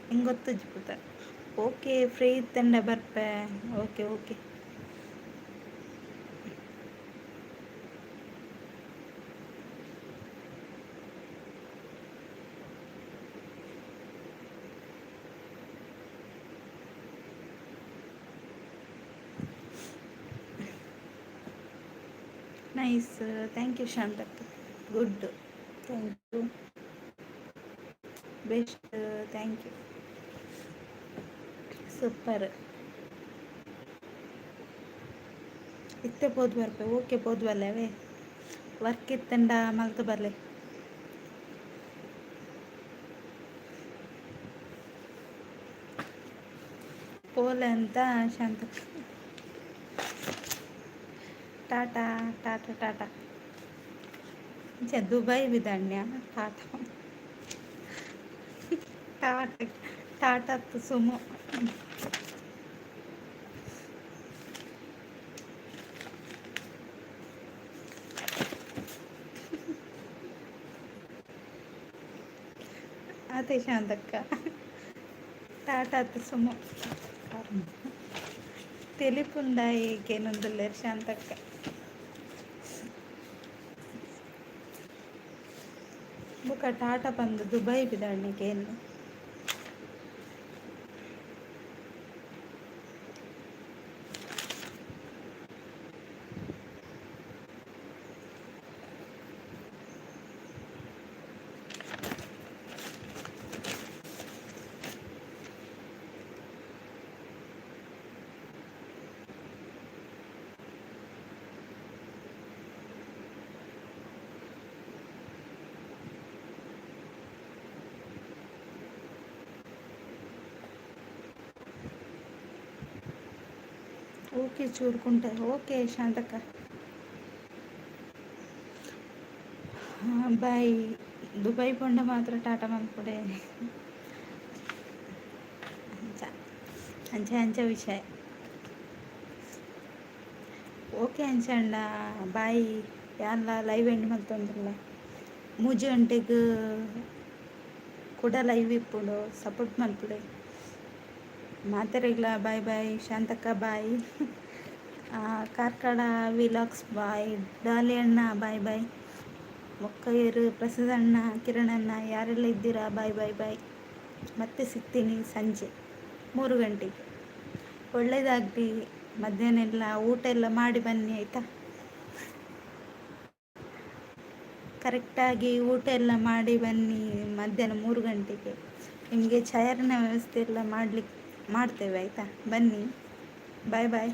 ಹಿಂಗೆ ಗೊತ್ತಜ್ಜಿ ಪುದರ್. ಓಕೆ, ಫ್ರೀ ಇತ್ತಂಡ ಬರ್ಪೆ. Okay nice. ಥ್ಯಾಂಕ್ ಯು ಶಾಂತಕ್ಕ. Good, thank you. Best, thank you. Super. ಇತ್ತೆ ಪೋದು ಬರ್ಪೆ. ಓಕೆ, ಪೋದು ಬಲ್ಲವೇ ವರ್ಕ್ ಇತ್ತಂಡ ಮಲ್ತು ಬರ್ಲೆ. ಪೋಲೆ ಅಂತ ಶಾಂತಕ್ಕ. ಟಾಟಾ ಟಾಟಾ ಟಾಟಾ ದುಬೈ ಬಿದಣ್ಯ ಟಾಟಾ ಟಾಟಾ ಟಾಟಾ ಸುಮು. ಅದೇ ಶಾಂತಕ್ಕ ಟಾಟಾ ಸುಮು తెలిపుండాయికేనుందులేరు శాంతక్క. ಬುಕ್ಕ ಟಾಟಾ ಬಂದು ದುಬೈ ಬಿದಾಣಿಗೇನು ಓಕೆ ಚೂರ್ಕುಂಟೆ. ಓಕೆ ಶಾಂತಕ್ಕ, ಬಾಯ್. ದುಬೈ ಪಂಡ ಮಾತ್ರ ಟಾಟಾ ಮಲ್ಪಡೆ ಅಂಚ ಅಂಚ ಅಂಚ ವಿಷಯ. ಓಕೆ ಅಂಚಂಡ ಬಾಯ್. ಯಾನ್ಲ ಲೈವ್ ಎಂಡ್ ಮಲ್ತೊಂದುಲ್ಲ. 3 ಗಂಟೆಗೆ ಕೂಡ ಲೈವ್ ಇಪ್ಪುಡು, ಸಪೋರ್ಟ್ ಮಲ್ಪುಡೆ. ಮಾತೆರೆಗ್ಲ ಬಾಯ್ ಬಾಯ್. ಶಾಂತಕ್ಕ ಬಾಯ್. ಕಾರ್ಕಳ ವಿಲಾಗ್ಸ್ ಬಾಯ್. ಡಾಲಿ ಅಣ್ಣ ಬಾಯ್ ಬಾಯ್. ಮೊಕ್ಕಯ್ಯರು, ಪ್ರಸಾದ್ ಅಣ್ಣ, ಕಿರಣ್ ಅಣ್ಣ, ಯಾರೆಲ್ಲ ಇದ್ದೀರಾ ಬಾಯ್ ಬಾಯ್ ಬಾಯ್. ಮತ್ತೆ ಸಿಗ್ತೀನಿ ಸಂಜೆ 3 ಗಂಟೆಗೆ. ಒಳ್ಳೇದಾಗಲಿ. ಮಧ್ಯಾಹ್ನ ಎಲ್ಲ ಊಟ ಎಲ್ಲ ಮಾಡಿ ಬನ್ನಿ ಆಯಿತಾ. ಕರೆಕ್ಟಾಗಿ ಊಟ ಎಲ್ಲ ಮಾಡಿ ಬನ್ನಿ ಮಧ್ಯಾಹ್ನ 3 ಗಂಟೆಗೆ. ನಿಮಗೆ ಚೇರಿನ ವ್ಯವಸ್ಥೆ ಎಲ್ಲ ಮಾಡ್ತೇವೆ ಆಯಿತಾ. ಬನ್ನಿ. ಬಾಯ್ ಬಾಯ್.